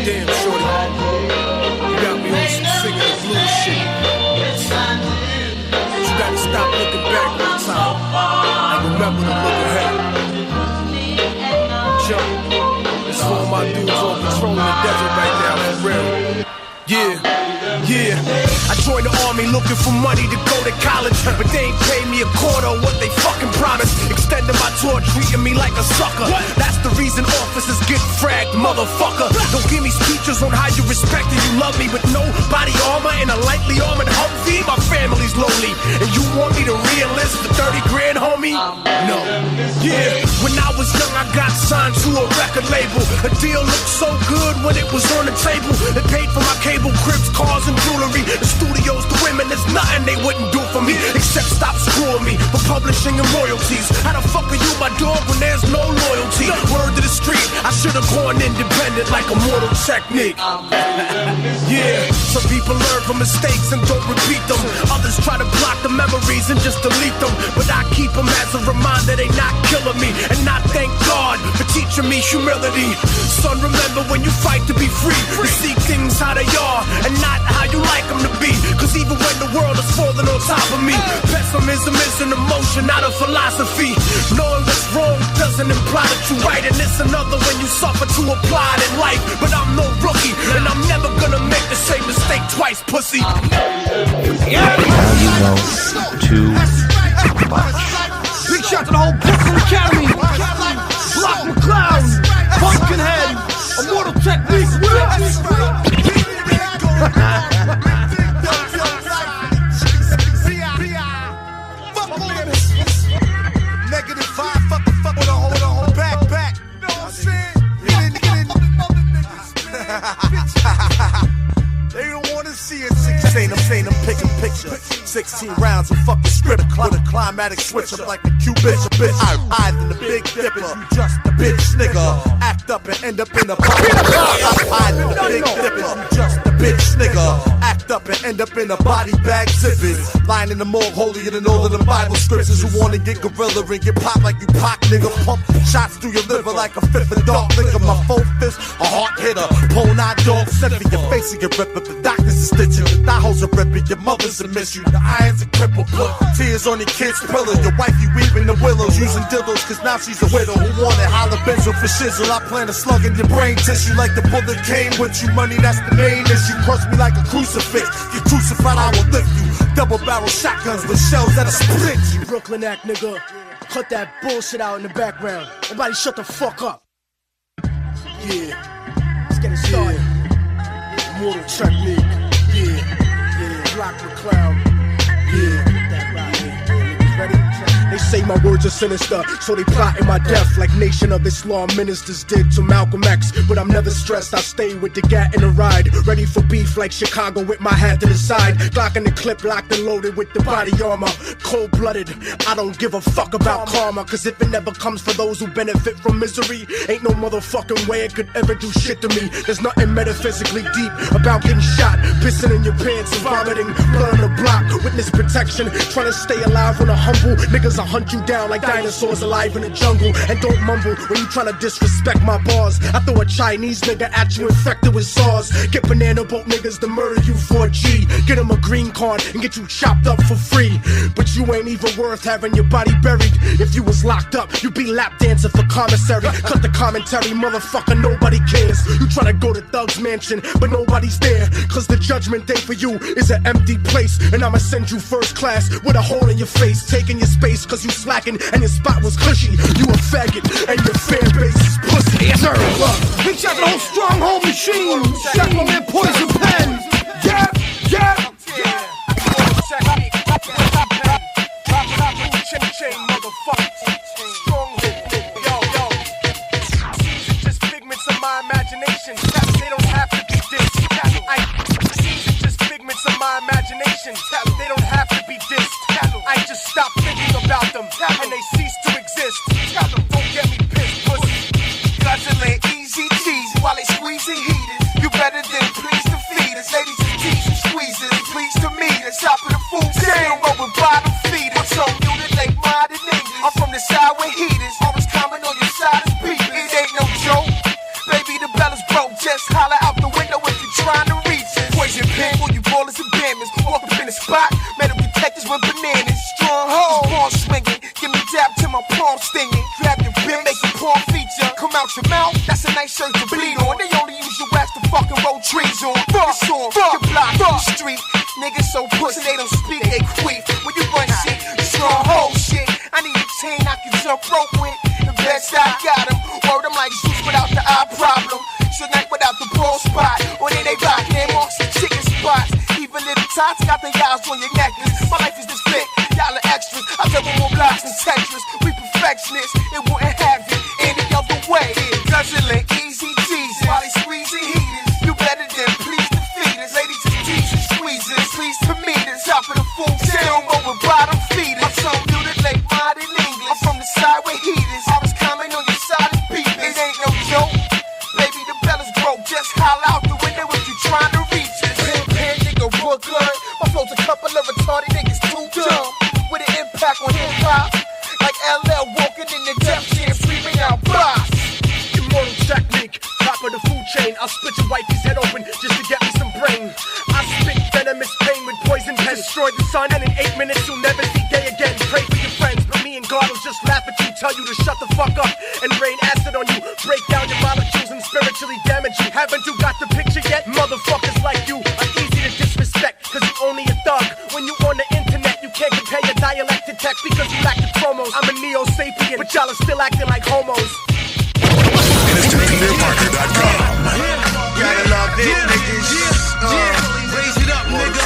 Damn, shorty, you got me on some singing the blues shit. You gotta stop looking back all the time and remember to look ahead. Jump, it's for my dudes on patrol in the desert right now, for real. Yeah. I joined the army looking for money to go to college, but they ain't paid me a quarter of what they fucking promised. Extending my tour, treating me like a sucker. That's the reason officers get fragged, motherfucker. Don't give me speeches on how you respect and you love me, but no body armor and a lightly armored Humvee. My family's lonely, and you want me to re-enlist for 30 grand, homie? No. Yeah, when I was young, I got signed to a record label. A deal looked so good when it was on the table. They paid for my cable, cribs, cars, and jewelry. The studios, the women, there's nothing they wouldn't do for me except stop screwing me for publishing and royalties. How the fuck are you my dog when there's no loyalty? Word to the street, I should've gone independent like Immortal Technique. Yeah, some people learn from mistakes and don't repeat them. Others try to block the memories and just delete them. But I keep them as a reminder they not killing me. And I thank God for teaching me humility. Son, remember when you fight to be free, to see things how they are and not how you like them to be. Cause even when the world is falling on top of me, pessimism is an emotion, not a philosophy. Knowing what's wrong doesn't imply that you're right, and it's another when you suffer to apply it in life. But I'm no rookie, and I'm never gonna make the same mistake twice, pussy. Now you know too much. Big shout to the whole Brooklyn Academy. Block McCloud, Pumpkinhead, Immortal Technique. I'm saying I'm taking pictures. 16 rounds of fucking script with a climatic switch. I'm like a Cupid, bitch. I'm in the big dipper. You just a bitch nigga. Act up and end up in a body. I'm in the big dipper. You just a bitch nigga. Act up and end up in a body bag zipping. Lying in the morgue holier than all of the Bible scriptures. Who wanna get gorilla and get popped like you pop nigga. Pump shots through your liver like a fifth of dark liquor. My 4/5 is a hard hitter. Pole nine dog, set for your face and get ripped. The doctors are stitching, the thigh holes are ripping. Your mother's a miss you, the irons are crippled. Blood, tears on your kid's pillow. Your wife, you weeping the willows, using dildos, cause now she's a widow. Who wanted holler benzo for shizzle? I plan to slug in your brain tissue like the bullet came with you. Money, that's the main issue. Crush me like a crucifix. Get crucified, I will lift you. Double barrel shotguns with shells that'll split you. Brooklyn act, nigga. Cut that bullshit out in the background. Everybody shut the fuck up. Yeah. Let's get it started. Immortal technique. Yeah. Block the cloud. Yeah. That right here. Ready? They say my words are sinister, so they plotting my death like Nation of Islam ministers did to Malcolm X. But I'm never stressed, I stay with the gat in the ride, ready for beef like Chicago with my hat to the side. Glock in the clip, locked and loaded with the body armor. Cold-blooded, I don't give a fuck about karma, cause if it never comes for those who benefit from misery, ain't no motherfucking way it could ever do shit to me. There's nothing metaphysically deep about getting shot, pissing in your pants and vomiting blood on the block. Witness protection, trying to stay alive when a humble niggas hunt you down like dinosaurs alive in the jungle. And don't mumble when you tryna disrespect my bars. I throw a Chinese nigga at you infected with SARS. Get banana boat niggas to murder you for a G. Get them a green card and get you chopped up for free. But you ain't even worth having your body buried. If you was locked up, you'd be lap dancing for commissary. Cut the commentary, motherfucker, nobody cares. You tryna go to Thug's mansion, but nobody's there. Cause the judgment day for you is an empty place. And I'ma send you first class with a hole in your face, taking your space. Cause you slacking and your spot was cushy. You a faggot and your fan base is pussy. Yes, sir. Big shot to the whole stronghold machine. Shot on their poison pens. Yeah. Just figments of my imagination. They don't have to be dissed. Just figments of my imagination. They don't have to be dissed. I just stop thinking about them and they cease to exist. Don't get me pissed, pussy. Guzzle it easy cheesy while they squeezing heaters. You better than please to feed us. Ladies and teasing squeezes. Please to meet us. Top of the food chain. Roll with bottom feeders. So you the late modern English. I'm from the side with heaters. Always comment on your side is beaters. It ain't no joke. Baby, the bell is broke. Just holler out the window if you're trying to reach us. Poison pen for you ballers and bammers. Walk up in the spot. Metal detectors with bananas. Stronghold, palm swinging, give me dab till my palm stinging. Grab your bit, make your palm feature. Come out your mouth, that's a nice shirt to bleed on. They only use your ass to fucking roll trees on. It's on, your block, your street. Niggas so pussy, they don't speak, they queef. When you run shit, you stronghold shit. I need a chain I can jump rope with. The best I got them. Word them like Zeus without the eye problem. Tonight without the ball spot. Or then they rockin' them off some chicken spots. Even little tots got the eyes on your necklace. My life is this big. Y'all are extras. I double more blocks than Tetris. We perfectionists. It wouldn't have it any other way. Guzzling easy cheesy while they squeezing heaters. You better than please defeat us. Ladies just teasing squeezing. Please to meet us. Top of the food chain. Over bottom feeders. My son knew the late modern English. I'm from the side with heaters. I was comment on your side and beaters. It ain't no joke. Baby, the bell is broke. Just holler out the window if you trying to reach us. Pan nigga Brooklyn. My flow's a couple of retarded niggas too dumb. With an impact on hip hop. Like LL walking in the death jam screaming out boss. Immortal technique, top of the food chain. I'll split your wifey's head open just to get me some brain. I spit venomous pain with poison pen. Destroy the sun and in 8 minutes you'll never see day again. Pray for your friends, but me and God will just laugh at you. Tell you to shut the fuck up and rain acid on you. Break down your molecules and spiritually damage you. Haven't you got the picture yet? Motherfuckers like you are easy to disrespect, cause you only a thug. When you on the internet, you can't compare your dialect to text because you lack the chromos. I'm a neo-sapien, but y'all are still acting like homos. MrPeterParker.com. Gotta love it, niggas. Raise it up, nigga.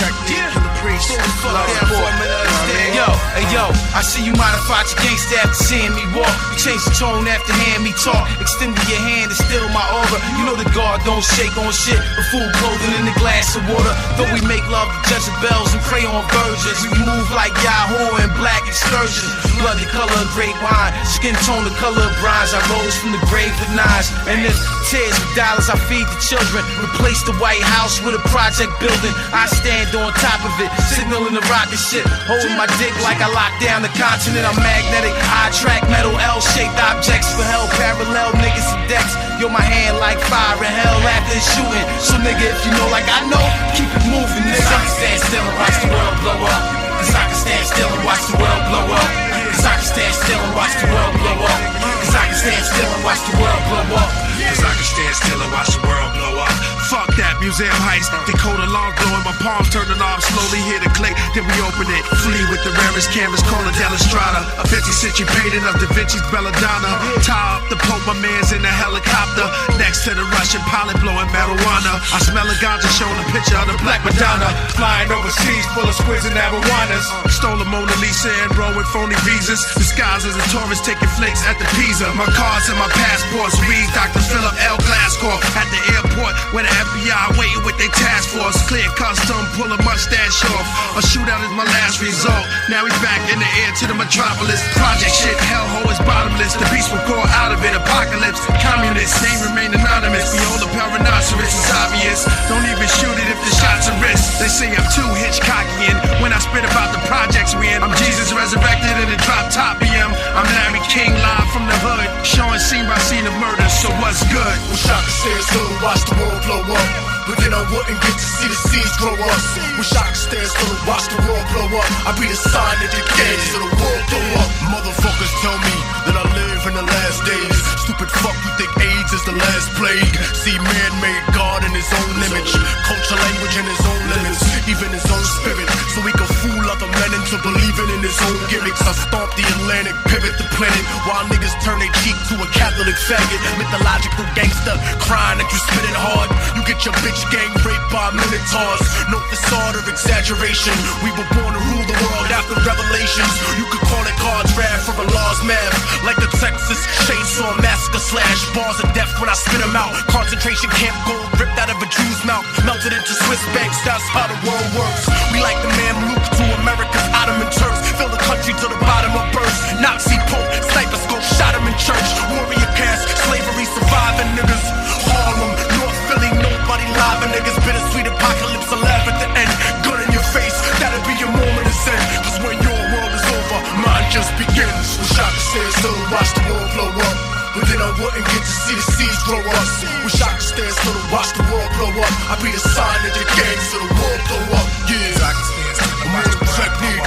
Yo, I see you modified your gangsta after seeing me walk. You changed the tone after hearing me talk. Extended your hand and still my aura. You know the guard don't shake on shit, but food clothing in a glass of water. Though we make love to Jezebels and pray on virgins, we move like Yahoo and black excursions. Blood the color of grape wine, skin tone the color of bronze. I rose from the grave with knives, and this chairs with dollars, I feed the children. Replace the White House with a project building. I stand on top of it, signaling the rocket ship. Holding my dick like I lock down the continent. I'm magnetic, I attract metal L-shaped objects for hell, parallel niggas and decks. Yo, my hand like fire in hell after it's shooting. So nigga, if you know like I know, keep it moving, nigga. I can stand still and watch the world blow up. Cause I can stand still and watch the world blow up. Cause I can stand still and watch the world blow up. Cause I can stand still and watch the world blow up. Cause I can stand still and watch the world blow up. Fuck that museum heist. Dakota alarm blowing, my palms turning off. Slowly hit a click, then we open it. Flee with the rarest canvas, call it Delestrada. A 50th century painting of Da Vinci's Belladonna. Tie up the Pope, my man's in a helicopter. Next to the Russian pilot blowing marijuana. I smell a ganja showing a picture of the Black Madonna. Flying overseas full of squids and marijuanas. Stole a Mona Lisa and roll with phony visas. Disguised as a tourist taking flicks at the Pisa. My cards and my passports read Dr. Philip L. Glasgow at the airport where the FBI waiting with their task force. Clear custom, pull a mustache off. A shootout is my last result. Now we back in the air to the metropolis. Project shit, hellhole is bottomless. The beast will crawl out of it. Apocalypse, communists, name remain anonymous. Behold the rhinoceros is obvious. Don't even shoot it if the shot's a risk. They say I'm too Hitchcockian when I spit about the projects we in. I'm Jesus resurrected in a drop top BM. I'm Larry King live from the hood, showing scene by scene of murder. So what's good? Wish I could stand still and watch the world blow up, but then I wouldn't get to see the seeds grow up. Wish I could stand still and watch the world blow up. I'd be the sign that the games of the world blow up. Motherfuckers tell me that I live in the last days. Stupid fuck, you think AIDS is the last plague? See, man made God in his own image, culture, language, and his own limits, even his own spirit, so he can fool other men into believing in his own gimmicks. I stomp the Atlantic, pivot the planet, while niggas turn their cheek to a Catholic faggot. Mythological gangster, crying that you spitting hard. You get your bitch gang raped by minotaurs. No facade of exaggeration. We were born to rule the world after revelations. You could call it God's wrath for a law's math, like the Texas Chainsaw Massacre slash bars of death when I spit them out. Concentration camp gold ripped out of a Jew's mouth, melted into Swiss banks. That's how the world works. We like the Mamluk to America's Ottoman Turks. Fill the country to the bottom of birth. Nazi Pope, sniper scope, shot him in church. Warrior cast, slavery surviving niggas. Harlem, North Philly, nobody live and niggas. Bittersweet apocalypse, a laugh at the end. Gun in your face, that'll be your moment of sin. Cause when your world is over, mine just begins. Wish I could stand still and watch the world blow up, but then I wouldn't get to see the seeds grow up. Wish I could stand still and watch the world blow up. I'd be the sign that the gangs of the world blow up. Yeah, I can stand still and watch the technique.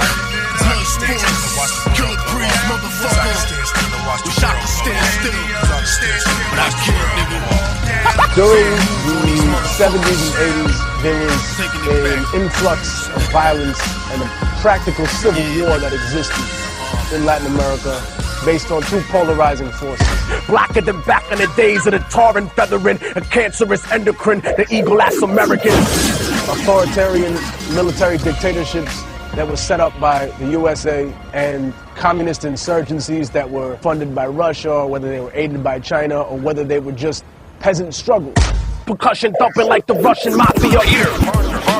Blood sports, killer breeze, motherfucker. Wish I could stand still, but I can't, nigga. During the 70s and 80s, there was an influx of violence and a practical civil war that existed in Latin America, based on two polarizing forces. Blacker than back in the days of the tar and feathering, a cancerous endocrine, the eagle-ass Americans. Authoritarian military dictatorships that were set up by the USA and communist insurgencies that were funded by Russia, or whether they were aided by China, or whether they were just peasant struggles. Percussion thumping like the Russian mafia.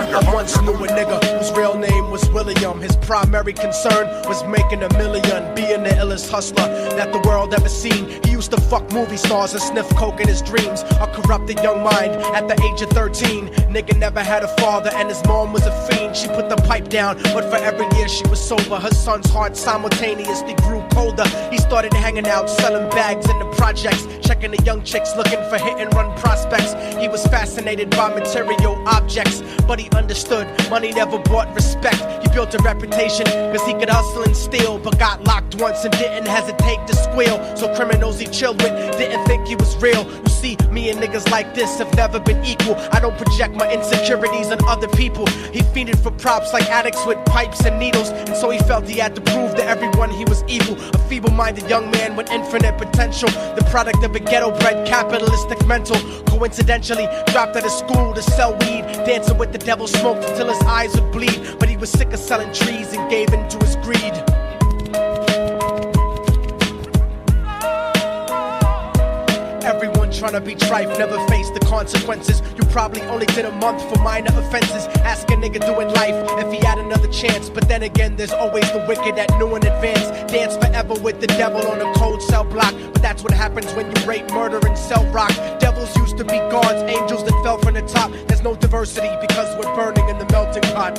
I once knew a nigga whose real name was William. His primary concern was making $1 million, being the illest hustler that the world ever seen. He used to fuck movie stars and sniff coke in his dreams. A corrupted young mind at the age of 13. Nigga never had a father and his mom was a fiend. She put the pipe down, but for every year she was sober, her son's heart simultaneously grew colder. He started hanging out, selling bags in the projects, checking the young chicks looking for hit and run prospects. He was fascinated by material objects, but he understood money never brought respect. He built a reputation cause he could hustle and steal, but got locked once and didn't hesitate to squeal. So criminals he chilled with didn't think he was real. You see, me and niggas like this have never been equal. I don't project my insecurities on other people. He fiended for props like addicts with pipes and needles, and so he felt he had to prove to everyone he was evil. A feeble-minded young man with infinite potential, the product of a ghetto-bred capitalistic mental. Coincidentally, dropped out of school to sell weed, dancing with the devil, smoked until his eyes would bleed. But he was sick of selling trees and gave in to his greed. Everyone trying to be trife never faced the consequences. You probably only did a month for minor offenses. Ask a nigga doing life if he had another chance. But then again, there's always the wicked that knew in advance. Dance forever with the devil on a cold cell block. But that's what happens when you rape, murder, and sell rock. Devils use used to be gods, angels that fell from the top. There's no diversity because we're burning in the melting pot.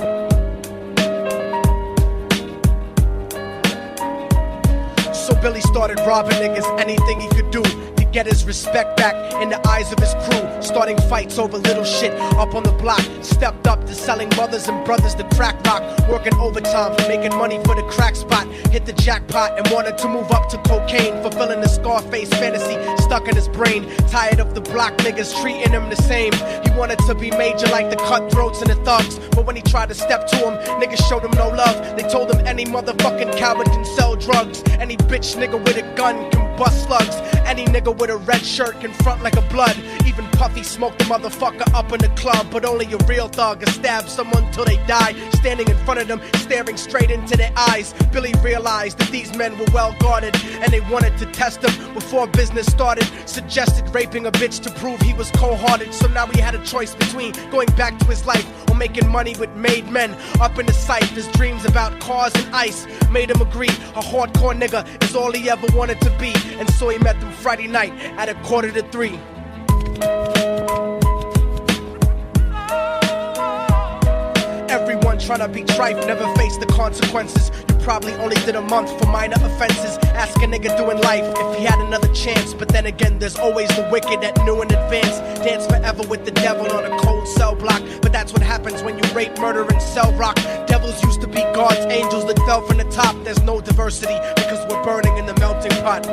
So Billy started robbing niggas, anything he could do to get his respect back in the eyes of his crew. Starting fights over little shit up on the block. Stepped up to selling mothers and brothers the crack rock. Working overtime, making money for the crack spot. Hit the jackpot and wanted to move up to cocaine. Fulfilling the Scarface fantasy stuck in his brain. Tired of the block niggas treating him the same. He wanted to be major like the cutthroats and the thugs. But when he tried to step to him, niggas showed him no love. They told him any motherfucking coward can sell drugs. Any bitch nigga with a gun can bust slugs. Any nigga with a red shirt can front like a blood. Even Puffy smoked the motherfucker up in the club. But only a real thug can stab someone till they die. Standing in front of them, staring straight into their eyes. Billy realized that these men were well guarded, and they wanted to test him before business started. Suggested raping a bitch to prove he was cold-hearted. So now he had a choice between going back to his life or making money with made men. Up in the sight, his dreams about cars and ice made him agree a hardcore nigga is all he ever wanted to be. And so he met them Friday night at 2:45. Everyone tryna be trife, never face the consequences. You probably only did a month for minor offenses. Ask a nigga doing life if he had another chance. But then again, there's always the wicked that knew in advance. Dance forever with the devil on a cold cell block. But that's what happens when you rape, murder, and sell rock. Devils used to be gods, angels that fell from the top. There's no diversity because we're burning in the melting pot.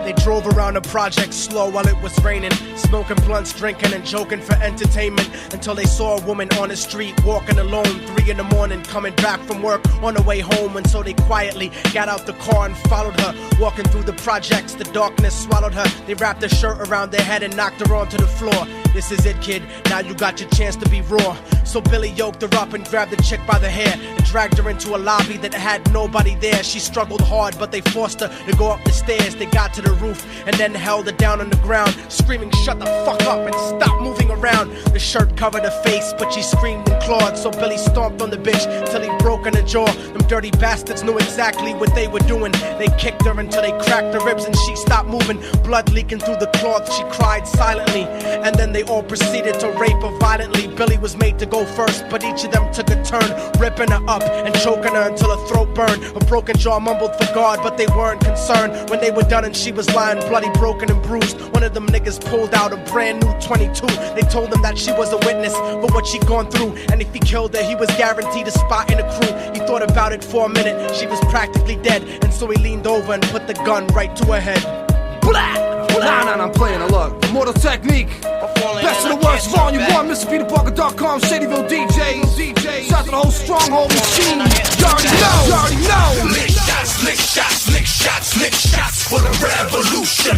They drove around the project slow while it was raining, smoking blunts, drinking and joking for entertainment, until they saw a woman on the street walking alone, 3 in the morning, coming back from work on her way home. And so they quietly got out the car and followed her, walking through the projects. The darkness swallowed her. They wrapped her shirt around their head and knocked her onto the floor. This is it, kid, now you got your chance to be raw. So Billy yoked her up and grabbed the chick by the hair and dragged her into a lobby that had nobody there. She struggled hard, but they forced her to go up the stairs. They got to the roof and then held her down on the ground, screaming, "Shut the fuck up and stop moving around." The shirt covered her face, but she screamed and clawed. So Billy stomped on the bitch till he broke in her jaw. Them dirty bastards knew exactly what they were doing. They kicked her until they cracked her ribs and she stopped moving. Blood leaking through the cloth, she cried silently. And then they all proceeded to rape her violently. Billy was made to go first, but each of them took a turn, ripping her up and choking her until her throat burned. Her broken jaw mumbled for God, but they weren't concerned. When they were done and she was lying bloody, broken and bruised, one of them niggas pulled out a brand new 22. They told him that she was a witness for what she'd gone through, and if he killed her, he was guaranteed a spot in the crew. He thought about it for a minute, she was practically dead, and so he leaned over and put the gun right to her head. Blah! Nah, I'm playing a look. Immortal Technique. Best of the worst, volume 1, MrPeterParker.com, Shadyville DJs. Shout to the whole stronghold machine. You already know. Lick shots, lick shots, lick shots, lick shots for the revolution.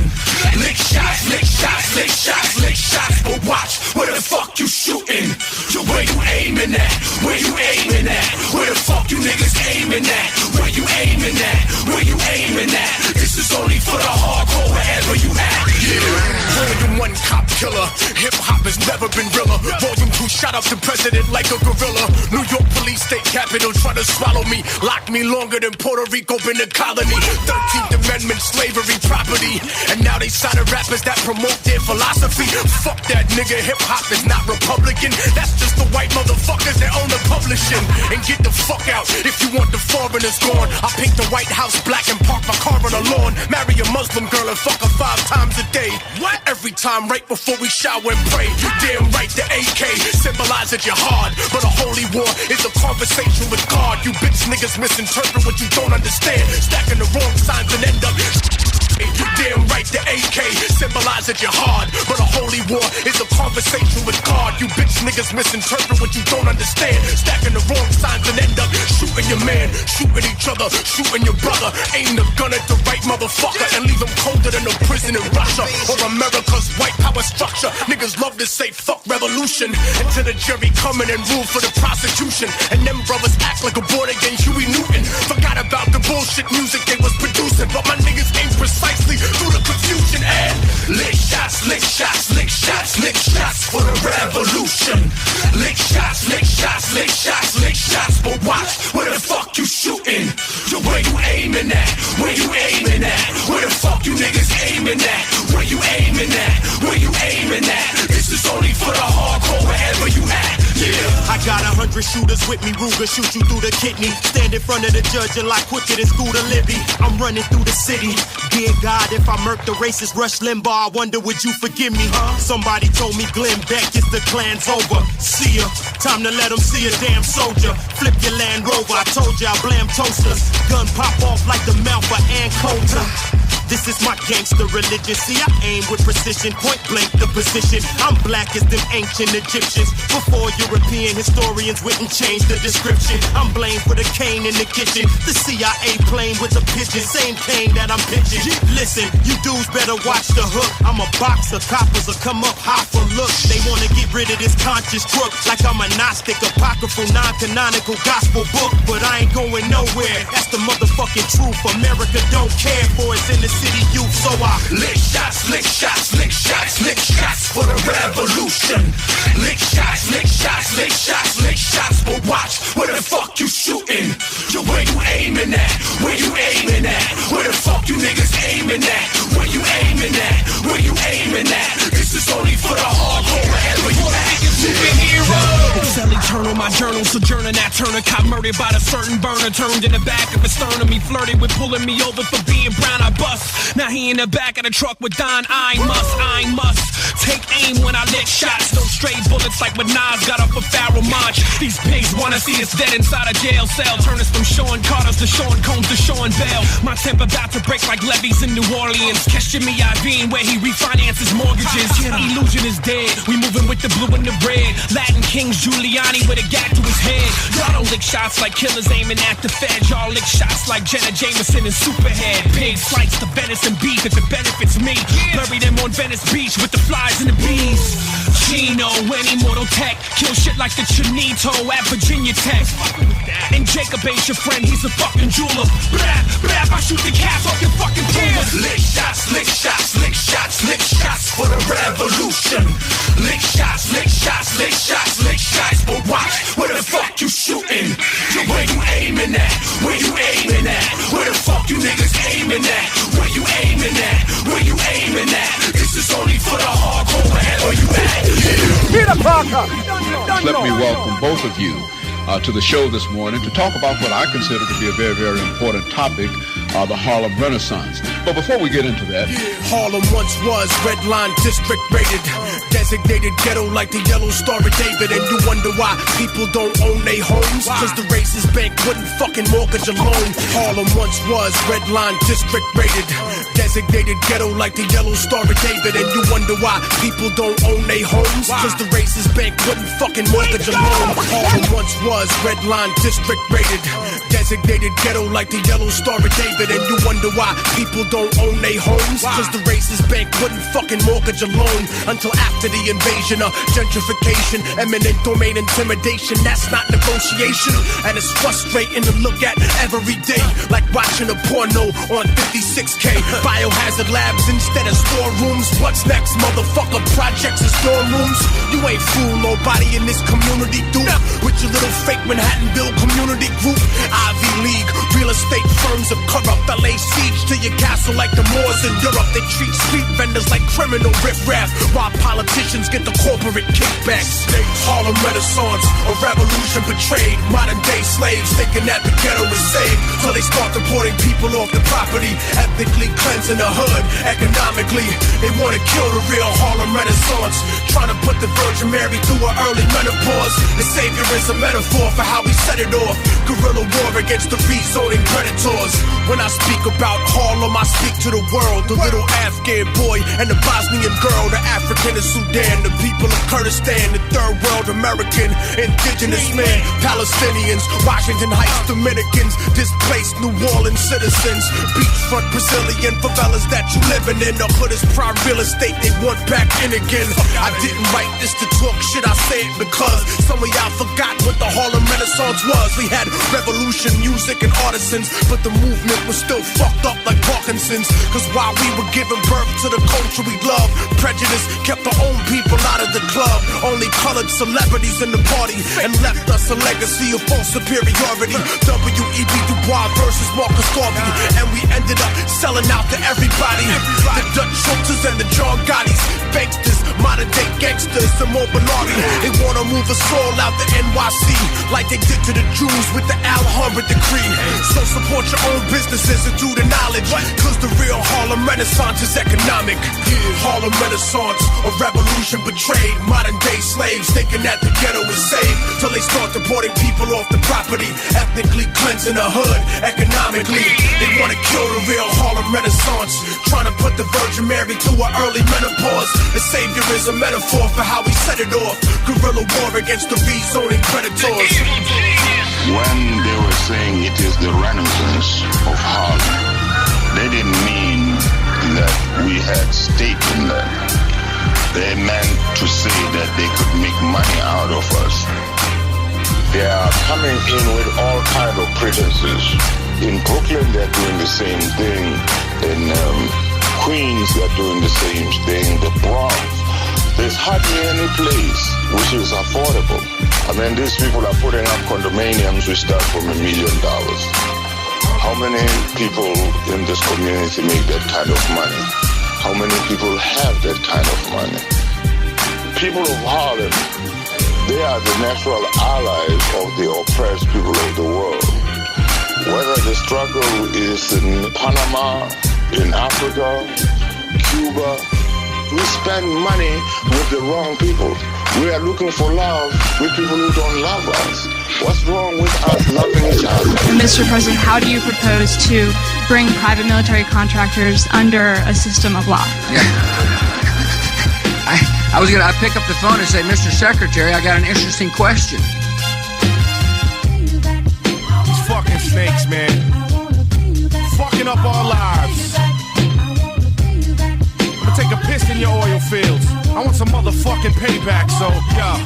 Lick shots, lick shots, lick shots, lick shots, but watch where the fuck you shooting. Where you aiming at? Where you aiming at? Where the fuck you niggas aiming at? Where you aiming at? Where you aiming at? This is only for the hardcore wherever you at. Yeah. Volume 1 cop killer. Hip hop has never been realer. Volume 2 shot up the president like a gorilla. New York police state capital try to swallow me. Lock me longer than Puerto Rico been a colony. 13th Amendment slavery property. And now they sign rappers that promote their philosophy. Fuck that nigga, hip hop is not Republican. That's just the white motherfuckers that own the publishing. And get the fuck out if you want the foreigners gone. I paint the White House black and park my car on the lawn. Marry a Muslim girl and fuck her 5 times a day. What? Every time right before we shower and pray. Damn right, the AK symbolize that you're hard, but a holy war is a conversation with God. You bitch niggas misinterpret what you don't understand, stacking the wrong signs and end up. Damn right, the AK symbolize that you're hard, but a holy war is a conversation with God. You bitch niggas misinterpret what you don't understand, stacking the wrong signs and end up shooting your man, shooting each other, shooting your brother. Aim the gun at the right motherfucker and leave him colder than a prison in Russia or America's white power structure. Niggas love to say fuck revolution until the jury come in and rule for the prosecution, and them brothers act like a board against Huey Newton. Forgot about the bullshit music they was producing, but my niggas aim precisely through the confusion. And lick shots, lick shots, lick shots, lick shots for the revolution. Lick shots, lick shots, lick shots, lick shots, but watch where the fuck you shooting. Where you aiming at? Where you aiming at? Where favorite shooters with me, Ruger shoot you through the kidney. Stand in front of the judge and lie quicker than Scooter Libby. I'm running through the city. Dear God, if I murk the racist Rush Limbaugh, I wonder would you forgive me? Somebody told me Glenn Beck is the Klan's over. See ya, time to let them see a damn soldier. Flip your Land Rover, I told ya I blam toasters. Gun pop off like the mouth of Ann Coulter. This is my gangster religion. See, I aim with precision, point blank the position. I'm black as them ancient Egyptians. Before European historians wouldn't change the description. I'm blamed for the cane in the kitchen. The CIA plane with a pigeon, same cane that I'm pitching. Listen, you dudes better watch the hook. I'm a boxer, coppers will come up high for looks. They wanna get rid of this conscious crook, like I'm a Gnostic, apocryphal, non-canonical gospel book. But I ain't going nowhere. That's the motherfucking truth. America don't care for us in the city youth, so I lick shots, lick shots, lick shots, lick shots for the revolution. Lick shots, lick shots, lick shots, lick shots, but watch where the fuck you shooting. Yo, where you aiming at? Where you aiming at? Where the fuck you niggas aiming at? Where you aiming at? Where you aiming at? This is only for the hardcore, wherever you at. Superhero. Sally turn on my journal, sojourner Nat Turner, caught murdered by a certain burner, turned in the back of a sternum. He flirted with pulling me over for being brown. I bust. Now he in the back of the truck with Don. I must take aim when I lick shots. No stray bullets like when Nas got up a Pharaoh March. These pigs wanna see us dead inside a jail cell. Turn us from Sean Carter's to Sean Combs to Sean Bell. My temper about to break like levees in New Orleans. Catch Jimmy Iovine where he refinances mortgages. Illusion is dead. We moving with the blue and the red. Latin Kings Giuliani with a gag to his head. Y'all don't lick shots like killers aiming at the feds. Y'all lick shots like Jenna Jameson and Superhead. Pigs slice the venison beef if it benefits me. Bury them on Venice Beach with the flies and the bees. Chino and Immortal Tech kill shit like the Chinito at Virginia Tech. And Jacob ain't your friend, he's a fucking jeweler. Brap, brap, I shoot the cats off your fucking puma. Lick shots, lick shots, lick shots, lick shots for the revolution. Lick shots, lick shots, lick shots, lick shots, but watch where the fuck you shooting. Yo, where you aiming at? Where you aiming at? Where the fuck you niggas aiming at? Where you aiming at? Where you aiming at? This is only for the hardcore, wherever you at. Peter Parker! Let me welcome both of you to the show this morning to talk about what I consider to be a very, very important topic, the Harlem Renaissance. But before we get into that, Harlem once was red line district rated, designated ghetto like the Yellow Star of David. And you wonder why people don't own their homes, cause the racist bank wouldn't fucking mortgage a loan. Harlem once was red line district rated, designated ghetto like the Yellow Star of David. And you wonder why people don't own their homes, cause the racist bank wouldn't fucking mortgage a loan. Harlem once was red line district rated, designated ghetto like the Yellow Star of David. And you wonder why people don't own their homes, cause the racist bank wouldn't fucking mortgage a loan. Until after the invasion of gentrification, eminent domain intimidation, that's not negotiation. And it's frustrating to look at every day, like watching a porno on 56K. Biohazard labs instead of storerooms. What's next, motherfucker? Projects and storm rooms. You ain't fool nobody in this community, dude. With your little fake Manhattanville community group. Ivy League, real estate firms of corrupt. LA siege to your castle like the Moors in Europe. They treat street vendors like criminal riffraff, while politicians get the corporate kickbacks. Harlem Renaissance, a revolution betrayed. Modern day slaves thinking that the ghetto is saved, so they start deporting people off the property, ethnically cleansing the hood. Economically, they want to kill the real Harlem Renaissance, trying to put the Virgin Mary through her early menopause. The savior is a metaphor for how we set it off. Guerrilla war against the rezoning predators. When I speak about Harlem, I speak to the world. The little Afghan boy and the Bosnian girl, the African of Sudan, the people of Kurdistan, the third world American, indigenous man, Palestinians, Washington Heights Dominicans, displaced New Orleans citizens, beachfront Brazilian favelas that you living in. The hood is prime real estate, they want back in again. I didn't write this to talk shit, I say it because some of y'all forgot what the Harlem Renaissance was. We had revolution, music, and artisans, but the movement was still fucked up like Parkinson's. Cause while we were giving birth to the culture we love, prejudice kept our own people out of the club. Only colored celebrities in the party, and left us a legacy of false superiority. W.E.B. Du Bois versus Marcus Garvey, and we ended up selling out to everybody. The Dutch Schultzes and the John Gottis, banksters, modern day gangsters, some more Bernardi. They wanna move us all out the NYC, like they did to the Jews with the Al-Harvard decree. So support your own businesses and do the knowledge, cause the real Harlem Renaissance is economic. Harlem Renaissance, a revolution betrayed. Modern day slaves thinking that the ghetto is safe, till they start deporting people off the property, ethnically cleansing the hood economically. They wanna kill the real Harlem Renaissance, trying to put the Virgin Mary through an early menopause. The savior is a metaphor for how we set it off. Guerrilla war against the rezoning predators. When they were saying it is the Renaissance of Harlem, they didn't mean that we had stake in that. They meant to say that they could make money out of us. They are coming in with all kinds of pretenses. In Brooklyn, they're doing the same thing. In Queens, they're doing the same thing. The Bronx, there's hardly any place which is affordable. I mean, these people are putting up condominiums which start from $1 million. How many people in this community make that kind of money? How many people have that kind of money? People of Harlem, they are the natural allies of the oppressed people of the world. Whether the struggle is in Panama, in Africa, Cuba, we spend money with the wrong people. We are looking for love with people who don't love us. What's wrong with us loving each other? Mr. President, how do you propose to bring private military contractors under a system of law? Yeah. I was gonna pick up the phone and say, Mr. Secretary, I got an interesting question. These fucking snakes, man. Fucking up our lives. I'm gonna take a piss in your oil fields. I want some motherfucking payback, so, yeah.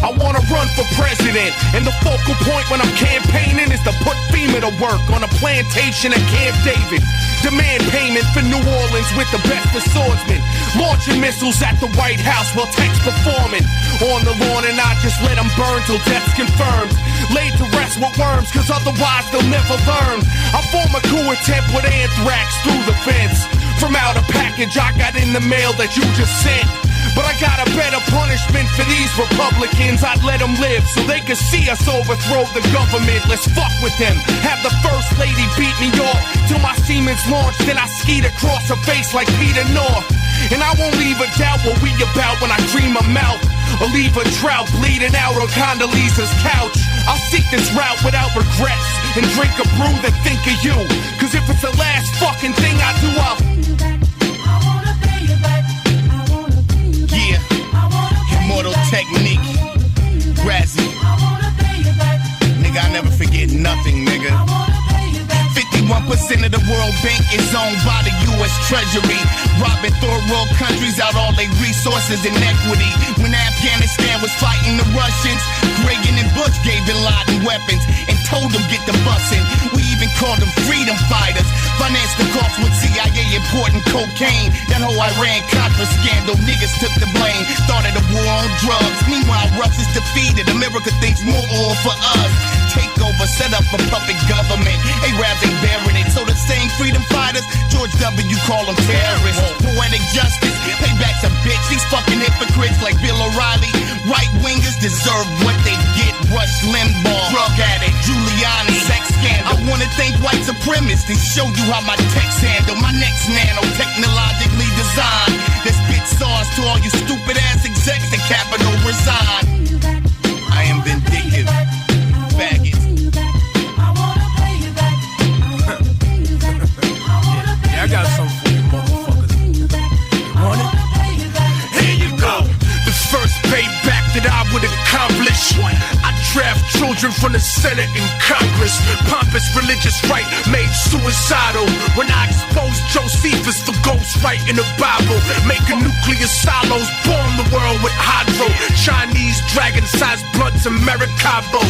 I wanna run for president, and the focal point when I'm campaigning is to put FEMA to work on a plantation at Camp David. Demand payment for New Orleans with the best of swordsmen. Launching missiles at the White House while techs performing on the lawn, and I just let them burn till death's confirmed. Laid to rest with worms, cause otherwise they'll never learn. I form a coup attempt with anthrax through the fence. From out a package I got in the mail that you just sent. But I got a better punishment for these Republicans. I'd let them live so they could see us overthrow the government. Let's fuck with them. Have the first lady beat me off till my semen's launched. Then I skied across her face like Peter North. And I won't leave a doubt what we about when I dream I'm out. Or leave a drought bleeding out on Condoleezza's couch. I'll seek this route without regrets and drink a brew that think of you. Cause if it's the last fucking thing I do, I'll... Immortal technique, Razzie. Nigga, I never forget nothing, nigga. 51% of the World Bank is owned by the U.S. Treasury. Robbing third world countries out all their resources and equity. When Afghanistan was fighting the Russians, Reagan and Bush gave Bin Laden weapons and told them get the bussin'. We even called them freedom fighters. Financed the cost with CIA importing cocaine. That whole Iran-Contra scandal, niggas took the blame. Started a war on drugs. Meanwhile, Russ is defeated. America thinks more oil for us. Takeover, set up a puppet government. Arabs ain't bearing it. So the same freedom fighters, George W. call them terrorists. Poetic justice, payback's a bitch. These fucking hypocrites like Bill O'Reilly. Right-wingers deserve what they get. Rush Limbaugh, drug addict, Giuliani, sex scandal. I wanna thank white supremacists and show you how my text handle. My next nano-technologically designed. This bitch SARS to all you stupid ass execs. The Capitol resign. I am vindictive. Faggot. Yeah, I got something for you, motherfuckers. Want it? Here you go. The first payback that I would accomplish. I draft children from the Senate and Congress. Pompous religious right made suicidal. When I exposed Josephus for ghostwriting the Bible. Making nuclear silos, bomb the world with hydro. Chinese dragon-sized blunts in Maracaibo.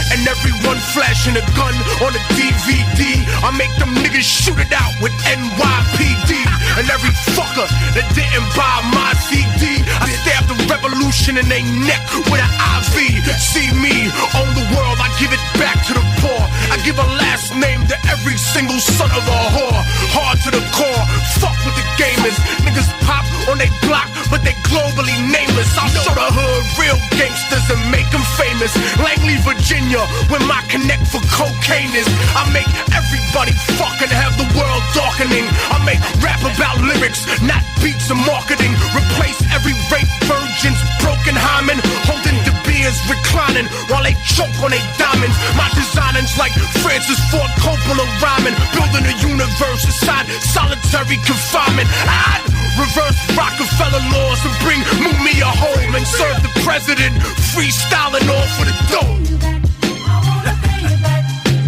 And everyone flashing a gun on a DVD. I make them niggas shoot it out with NYPD. And every fucker that didn't buy my CD, I stabbed the revolution injection in their neck with an IV. See me, own the world, I give it back to the poor. I give a last name to every single son of a whore. Hard to the core, fuck with the gamers. Niggas pop on they block, but they globally nameless. I'll show the hood real gangsters and make them famous. Langley, Virginia, where my connect for cocaine is. I make everybody fucking have the world darkening. I make rap about lyrics, not beats and marketing. Replace every rape virgin's broken hymen, holding the beers reclining while they choke on their diamonds. My designing's like Francis Ford Coppola rhyming, building a universe inside solitary confinement. I'd reverse Rockefeller laws and bring Mumia home and serve the president, freestyling all for the dough.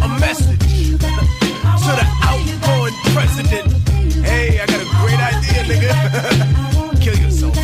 A message to the outgoing president. Hey, I got a great idea, nigga. Kill yourself.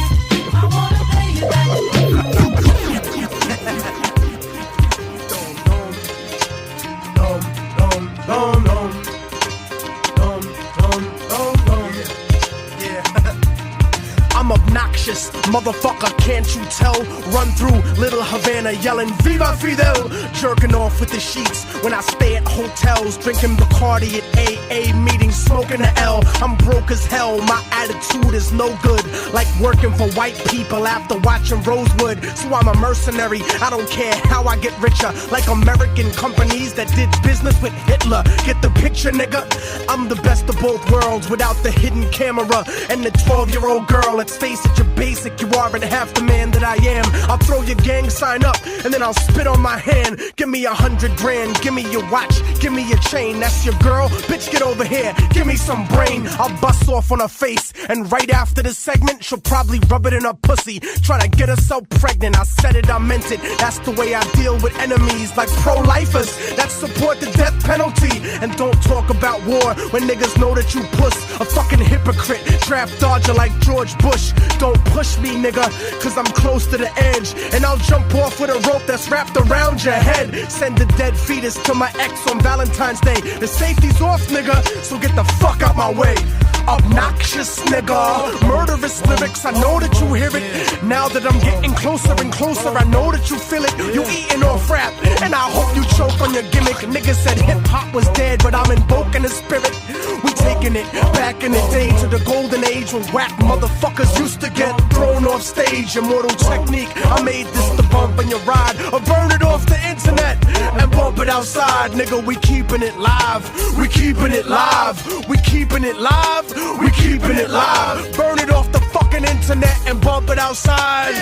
I'm obnoxious, motherfucker, can't you tell? Run through Little Havana yelling Viva Fidel, jerking off with the sheets when I stay at hotels, drinking Bacardi at AA meetings, smoking a L. I'm broke as hell, my attitude is no good, like working for white people after watching Rosewood. So I'm a mercenary, I don't care how I get richer, like American companies that did business with Hitler. Get the picture, nigga? I'm the best of both worlds without the hidden camera and the 12-year-old girl. Let's face it, you're basic, you aren't half the man that I am. I'll throw your gang sign up and then I'll spit on my hand. Give me 100 grand, give me your watch, give me your chain. That's your girl? Bitch, get over here, give me some brain. I'll bust off on her face and right after the segment she'll probably rub it in her pussy, trying to get herself pregnant. I said it, I meant it, that's the way I deal with enemies like pro-lifers that support the death penalty. And don't talk about war when niggas know that you puss. A fucking hypocrite, draft dodger like George Bush. Don't push me, nigga, cause I'm close to the edge, and I'll jump off with a rope that's wrapped around your head. Send a dead fetus to my ex on Valentine's Day. The safety's off, nigga, so get the fuck out my way. Obnoxious nigga, murderous lyrics, I know that you hear it. Now that I'm getting closer and closer, I know that you feel it. You eating off rap, and I hope you choke on your gimmick. Niggas said hip-hop was dead, but I'm invoking the spirit. We taking it back in the day to the golden age when whack motherfuckers used to get thrown off stage. Immortal technique, I made this to bump in your ride or burn it off the internet and bump it outside. Nigga, we keeping it live, we keeping it live, we keeping it live, we keeping it live. Burn it off the fucking internet and bump it outside.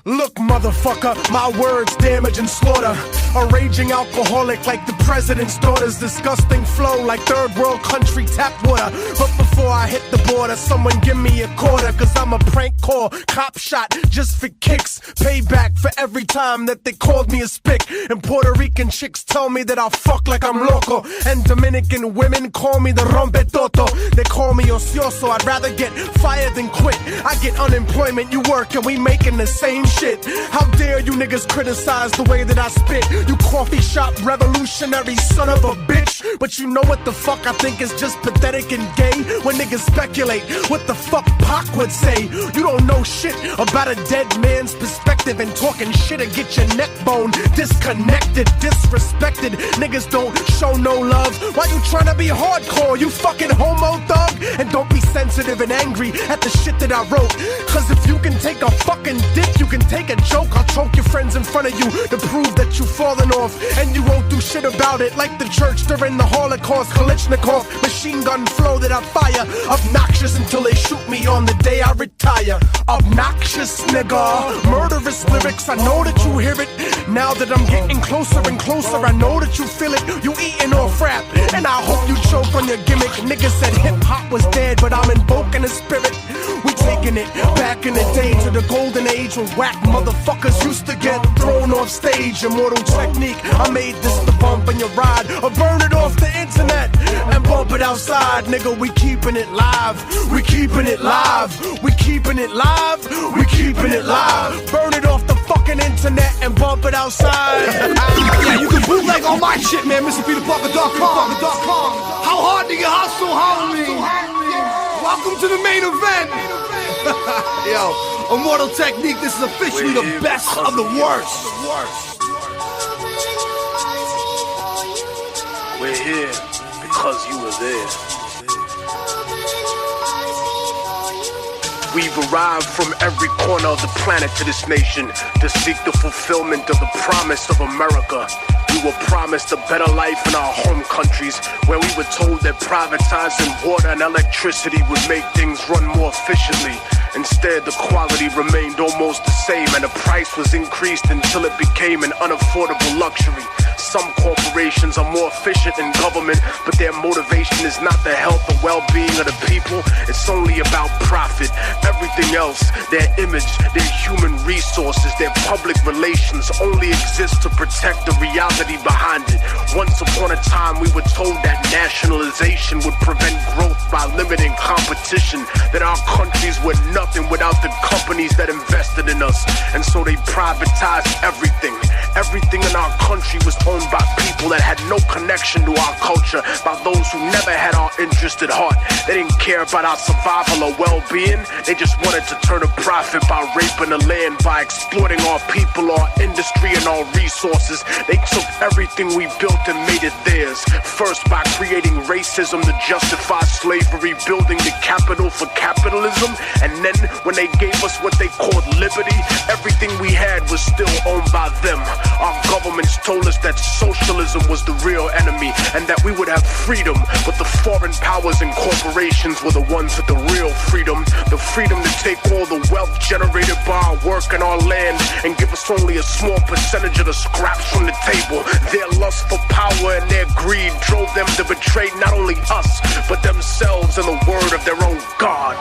Look, motherfucker, my words damage and slaughter. A raging alcoholic like the president's daughter's disgusting flow like third world country tap water. But before I hit the border, someone give me a quarter, cause I'm a prank call, cop shot just for kicks. Payback for every time that they called me a spick. And Puerto Rican chicks tell me that I'll fuck like I'm loco. And Dominican women call me the rompetoto. They call me ocioso, I'd rather get fired than quit. I get unemployment, you work, and we making the same shit. How dare you niggas criticize the way that I spit? You coffee shop revolutionary son of a bitch. But you know what the fuck I think is just pathetic and gay? When niggas speculate what the fuck Pac would say. You don't know shit about a dead man's perspective, and talking shit'll get your neck bone disconnected, disrespected. Niggas don't show no love. Why you tryna be hardcore, you fucking homo thug? And don't be sensitive and angry at the shit that I wrote, cause if you can take a fucking dick, you can take a joke. I'll choke your friends in front of you to prove that you fallen off, and you won't do shit about it. Like the church during the Holocaust, Kalashnikov machine gun flow that I fire. Obnoxious until they shoot me on the day I retire. Obnoxious nigga, murderous lyrics, I know that you hear it. Now that I'm getting closer and closer, I know that you feel it. You eating off rap, and I hope you choke on your gimmick. Niggas said hip-hop was dead, but I'm invoking the spirit. We taking it back in the day to the golden age when whack motherfuckers used to get thrown off stage. Immortal technique, I made this to bump in your ride or burn it off the internet and bump it outside. Nigga, we keeping it live, we keeping it live, we keeping it live, we keeping it live. Burn it off the fucking internet and bump it outside. Yeah, you can bootleg all my shit, man. MrPeterParker.com. How hard do you hustle, homie? Welcome to the main event. Yo, Immortal Technique, this is officially the best of the worst. We're here because you were there. We've arrived from every corner of the planet to this nation to seek the fulfillment of the promise of America. We were promised a better life in our home countries, where we were told that privatizing water and electricity would make things run more efficiently. Instead, the quality remained almost the same, and the price was increased until it became an unaffordable luxury. Some corporations are more efficient in government, but their motivation is not the health or well-being of the people. It's only about profit. Everything else, their image, their human resources, their public relations only exist to protect the reality behind it. Once upon a time, we were told that nationalization would prevent growth by limiting competition, that our countries were nothing without the companies that invested in us. And so they privatized everything. Everything in our country was owned by people that had no connection to our culture, by those who never had our interest at heart. They didn't care about our survival or well-being. They just wanted to turn a profit by raping the land, by exploiting our people, our industry, and our resources. They took everything we built and made it theirs. First by creating racism to justify slavery, building the capital for capitalism. And then when they gave us what they called liberty, everything we had was still owned by them. Our governments told us that socialism was the real enemy and that we would have freedom, but the foreign powers and corporations were the ones with the real freedom. The freedom to take all the wealth generated by our work and our land and give us only a small percentage of the scraps from the table. Their lust for power and their greed drove them to betray not only us, but themselves and the word of their own God.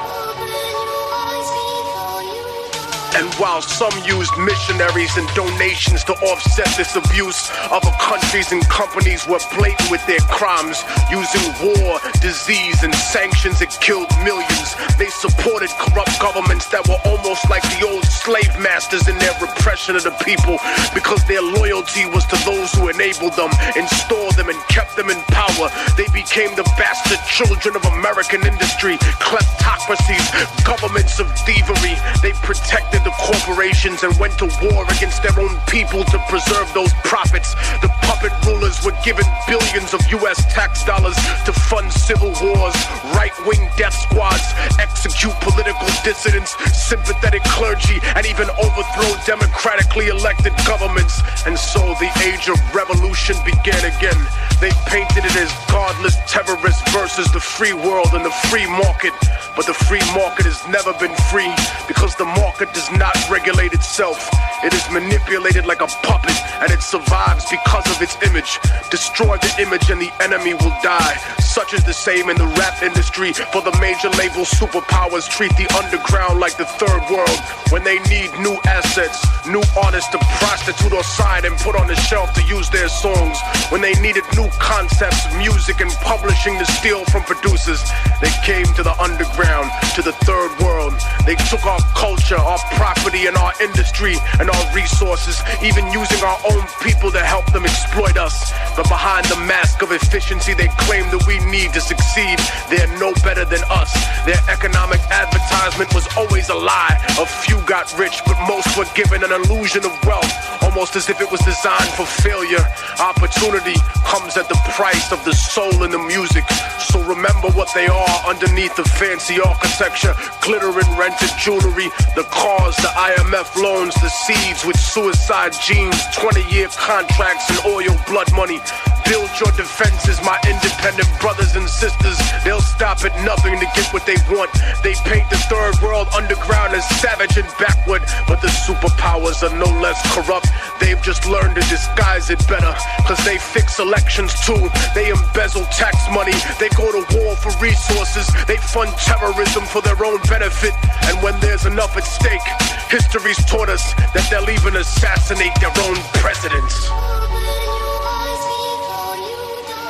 And while some used missionaries and donations to offset this abuse, other countries and companies were blatant with their crimes, using war, disease, and sanctions that killed millions. They supported corrupt governments that were almost like the old slave masters in their repression of the people, because their loyalty was to those who enabled them, installed them, and kept them in power. They became the bastard children of American industry, kleptocracies, governments of thievery. They protected the corporations and went to war against their own people to preserve those profits. The puppet rulers were given billions of US tax dollars to fund civil wars, right-wing death squads, execute political dissidents, sympathetic clergy, and even overthrow democratically elected governments. And so the age of revolution began again. They painted it as godless terrorists versus the free world and the free market. But the free market has never been free, because the market does not regulate itself. It is manipulated like a puppet, and it survives because of its image. Destroy the image and the enemy will die. Such is the same in the rap industry, for the major label superpowers treat the underground like the third world. When they need new assets, new artists to prostitute or sign and put on the shelf to use their songs. When they needed new concepts, music, and publishing to steal from producers, they came to the underground, to the third world. They took our culture, our property, and our industry and our resources, even using our own people to help them exploit us. But behind the mask of efficiency they claim that we need to succeed, they're no better than us. Their economic advertisement was always a lie. A few got rich, but most were given an illusion of wealth, almost as if it was designed for failure. Opportunity comes at the price of the soul in the music. So remember what they are underneath the fancy architecture, glitter and rented jewelry, the cars, the IMF loans, the seeds with suicide genes, 20-year contracts and oil blood money. Build your defenses, my independent brothers and sisters. They'll stop at nothing to get what they want. They paint the third world underground as savage and backward, but the superpowers are no less corrupt. They've just learned to disguise it better, cause they fix elections too. They embezzle tax money, they go to war for resources, they fund terrorism for their own benefit. And when there's enough at stake, history's taught us that they'll even assassinate their own presidents.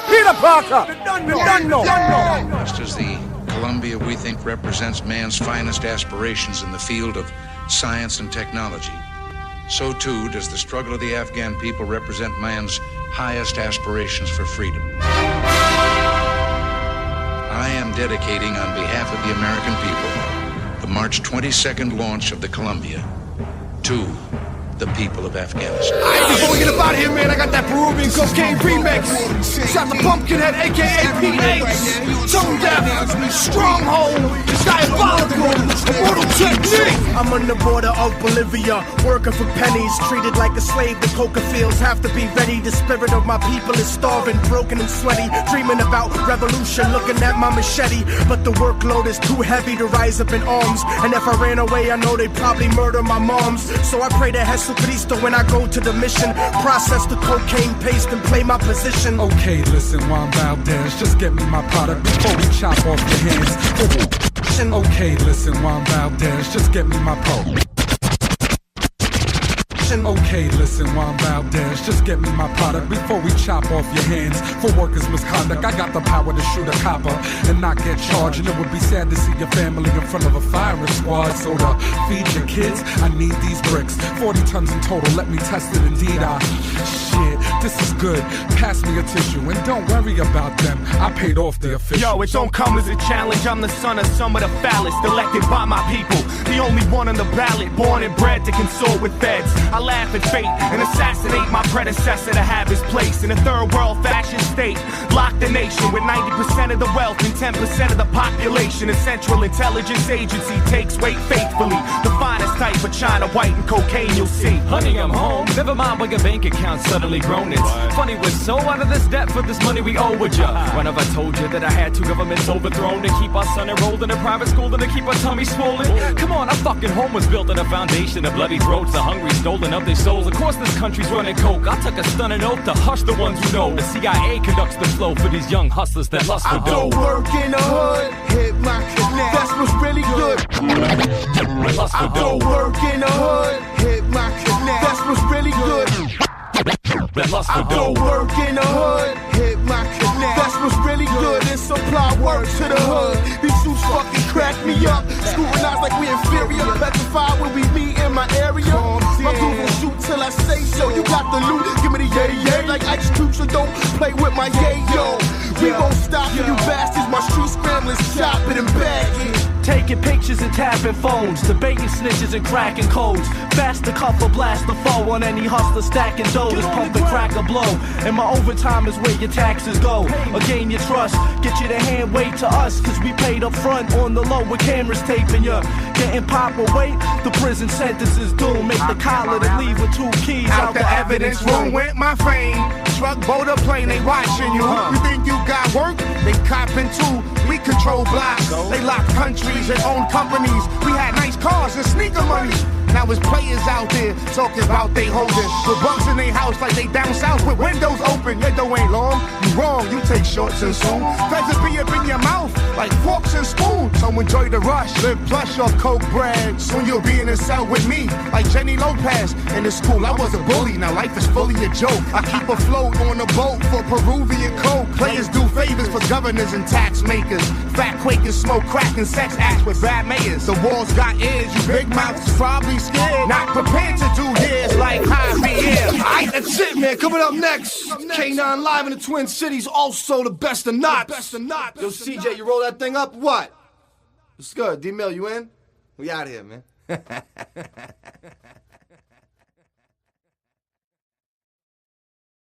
Peter Parker! Just as the Columbia we think represents man's finest aspirations in the field of science and technology, so too does the struggle of the Afghan people represent man's highest aspirations for freedom. I am dedicating on behalf of the American people the March 22nd launch of the Columbia to the people of Afghanistan. Before we get up out of here, man, I got that Peruvian cocaine remix. Shout to Pumpkinhead, aka PH. Tone Deaf, Stronghold, Diabolical, Immortal Technique. I'm on the border of Bolivia, working for pennies, treated like a slave. The coca fields have to be ready. The spirit of my people is starving, broken and sweaty, dreaming about revolution, looking at my machete. But the workload is too heavy to rise up in arms. And if I ran away, I know they'd probably murder my moms. So I pray to Jesucristo when I go to the mission, process the cocaine paste and play my position. Okay, listen, Juan Valdez, just get me my product before we chop off your hands. Okay, listen, Juan Valdez, just get me my product. Okay, listen, Juan Valdez, just get me my product before we chop off your hands for workers' misconduct. I got the power to shoot a copper and not get charged, and it would be sad to see your family in front of a firing squad. So to feed your kids, I need these bricks, 40 tons in total, let me test it indeed. Shit, this is good, pass me a tissue, and don't worry about them, I paid off the official. Yo, it don't come as a challenge, I'm the son of some of the foulest, elected by my people, the only one on the ballot, born and bred to consort with feds. I laugh at fate and assassinate my predecessor to have his place in a third world fashion state. Lock the nation with 90% of the wealth and 10% of the population. A central intelligence agency takes weight faithfully. The finest type of China white and cocaine you'll see. Honey, I'm home. Never mind why your bank account suddenly grown. It's funny we're so out of this debt for this money we owe with ya. When have I told you that I had two governments overthrown to keep our son enrolled in a private school and to keep our tummy swollen? Come on, our fucking home was built on a foundation of bloody throats, the hungry stolen of their souls. Of course this country's running coke. I took a stunning oath to hush the ones who know. The CIA conducts the flow for these young hustlers that lust for dough. I go work in the hood, hit my connect. That's what's really good. I go work in the hood, hit my connect. That's what's really good. I go work in the hood, hit my connect. That's what's really good. And supply work to the hood. These suits fucking crack me up. Scrutinized like we inferior. Petrified when we meet in my area. My groove will shoot till I say so. You got the loot, give me the yay yay. Like Ice Cube, so don't play with my yay yo. We won't stop you bastards. My street scramblers chop it and bag it. Taking pictures and tapping phones, debating snitches and cracking codes. Fast to cuff or blast the foe on any hustler stacking doughs. Pump the crack or blow. And my overtime is where your taxes go. Or gain your trust, get you to hand wait to us. Cause we paid up front on the low with cameras taping ya. Getting pop or wait, the prison sentence is doomed. Make the collar to leave with 2 keys out the evidence room went my fame. Truck, boat, or plane, they watching you. You think you got work? They copping too. We control blocks. They lock countries and own companies. We had nice cars and sneaker money. Now it's players out there talking about they holding with bugs in their house like they down south with windows open. Your dough ain't long, you wrong, you take shorts and soon. Feds will be up in your mouth like forks and spoons. So enjoy the rush, live plush off coke bread. Soon you'll be in a cell with me like Jenny Lopez. In the school I was a bully, now life is fully a joke. I keep afloat on a boat for Peruvian coke. Players do favors for governors and tax makers. Fat Quakers smoke crack and sex acts with bad mayors. The walls got ears, you big mouths probably scared. Not prepared to do years like Javier. Alright, that's it, man. Coming up next, K9 live in the Twin Cities. Also the best of knots. Yo, CJ, you roll that thing up? What? It's good. D-Mill, you in? We out here, man.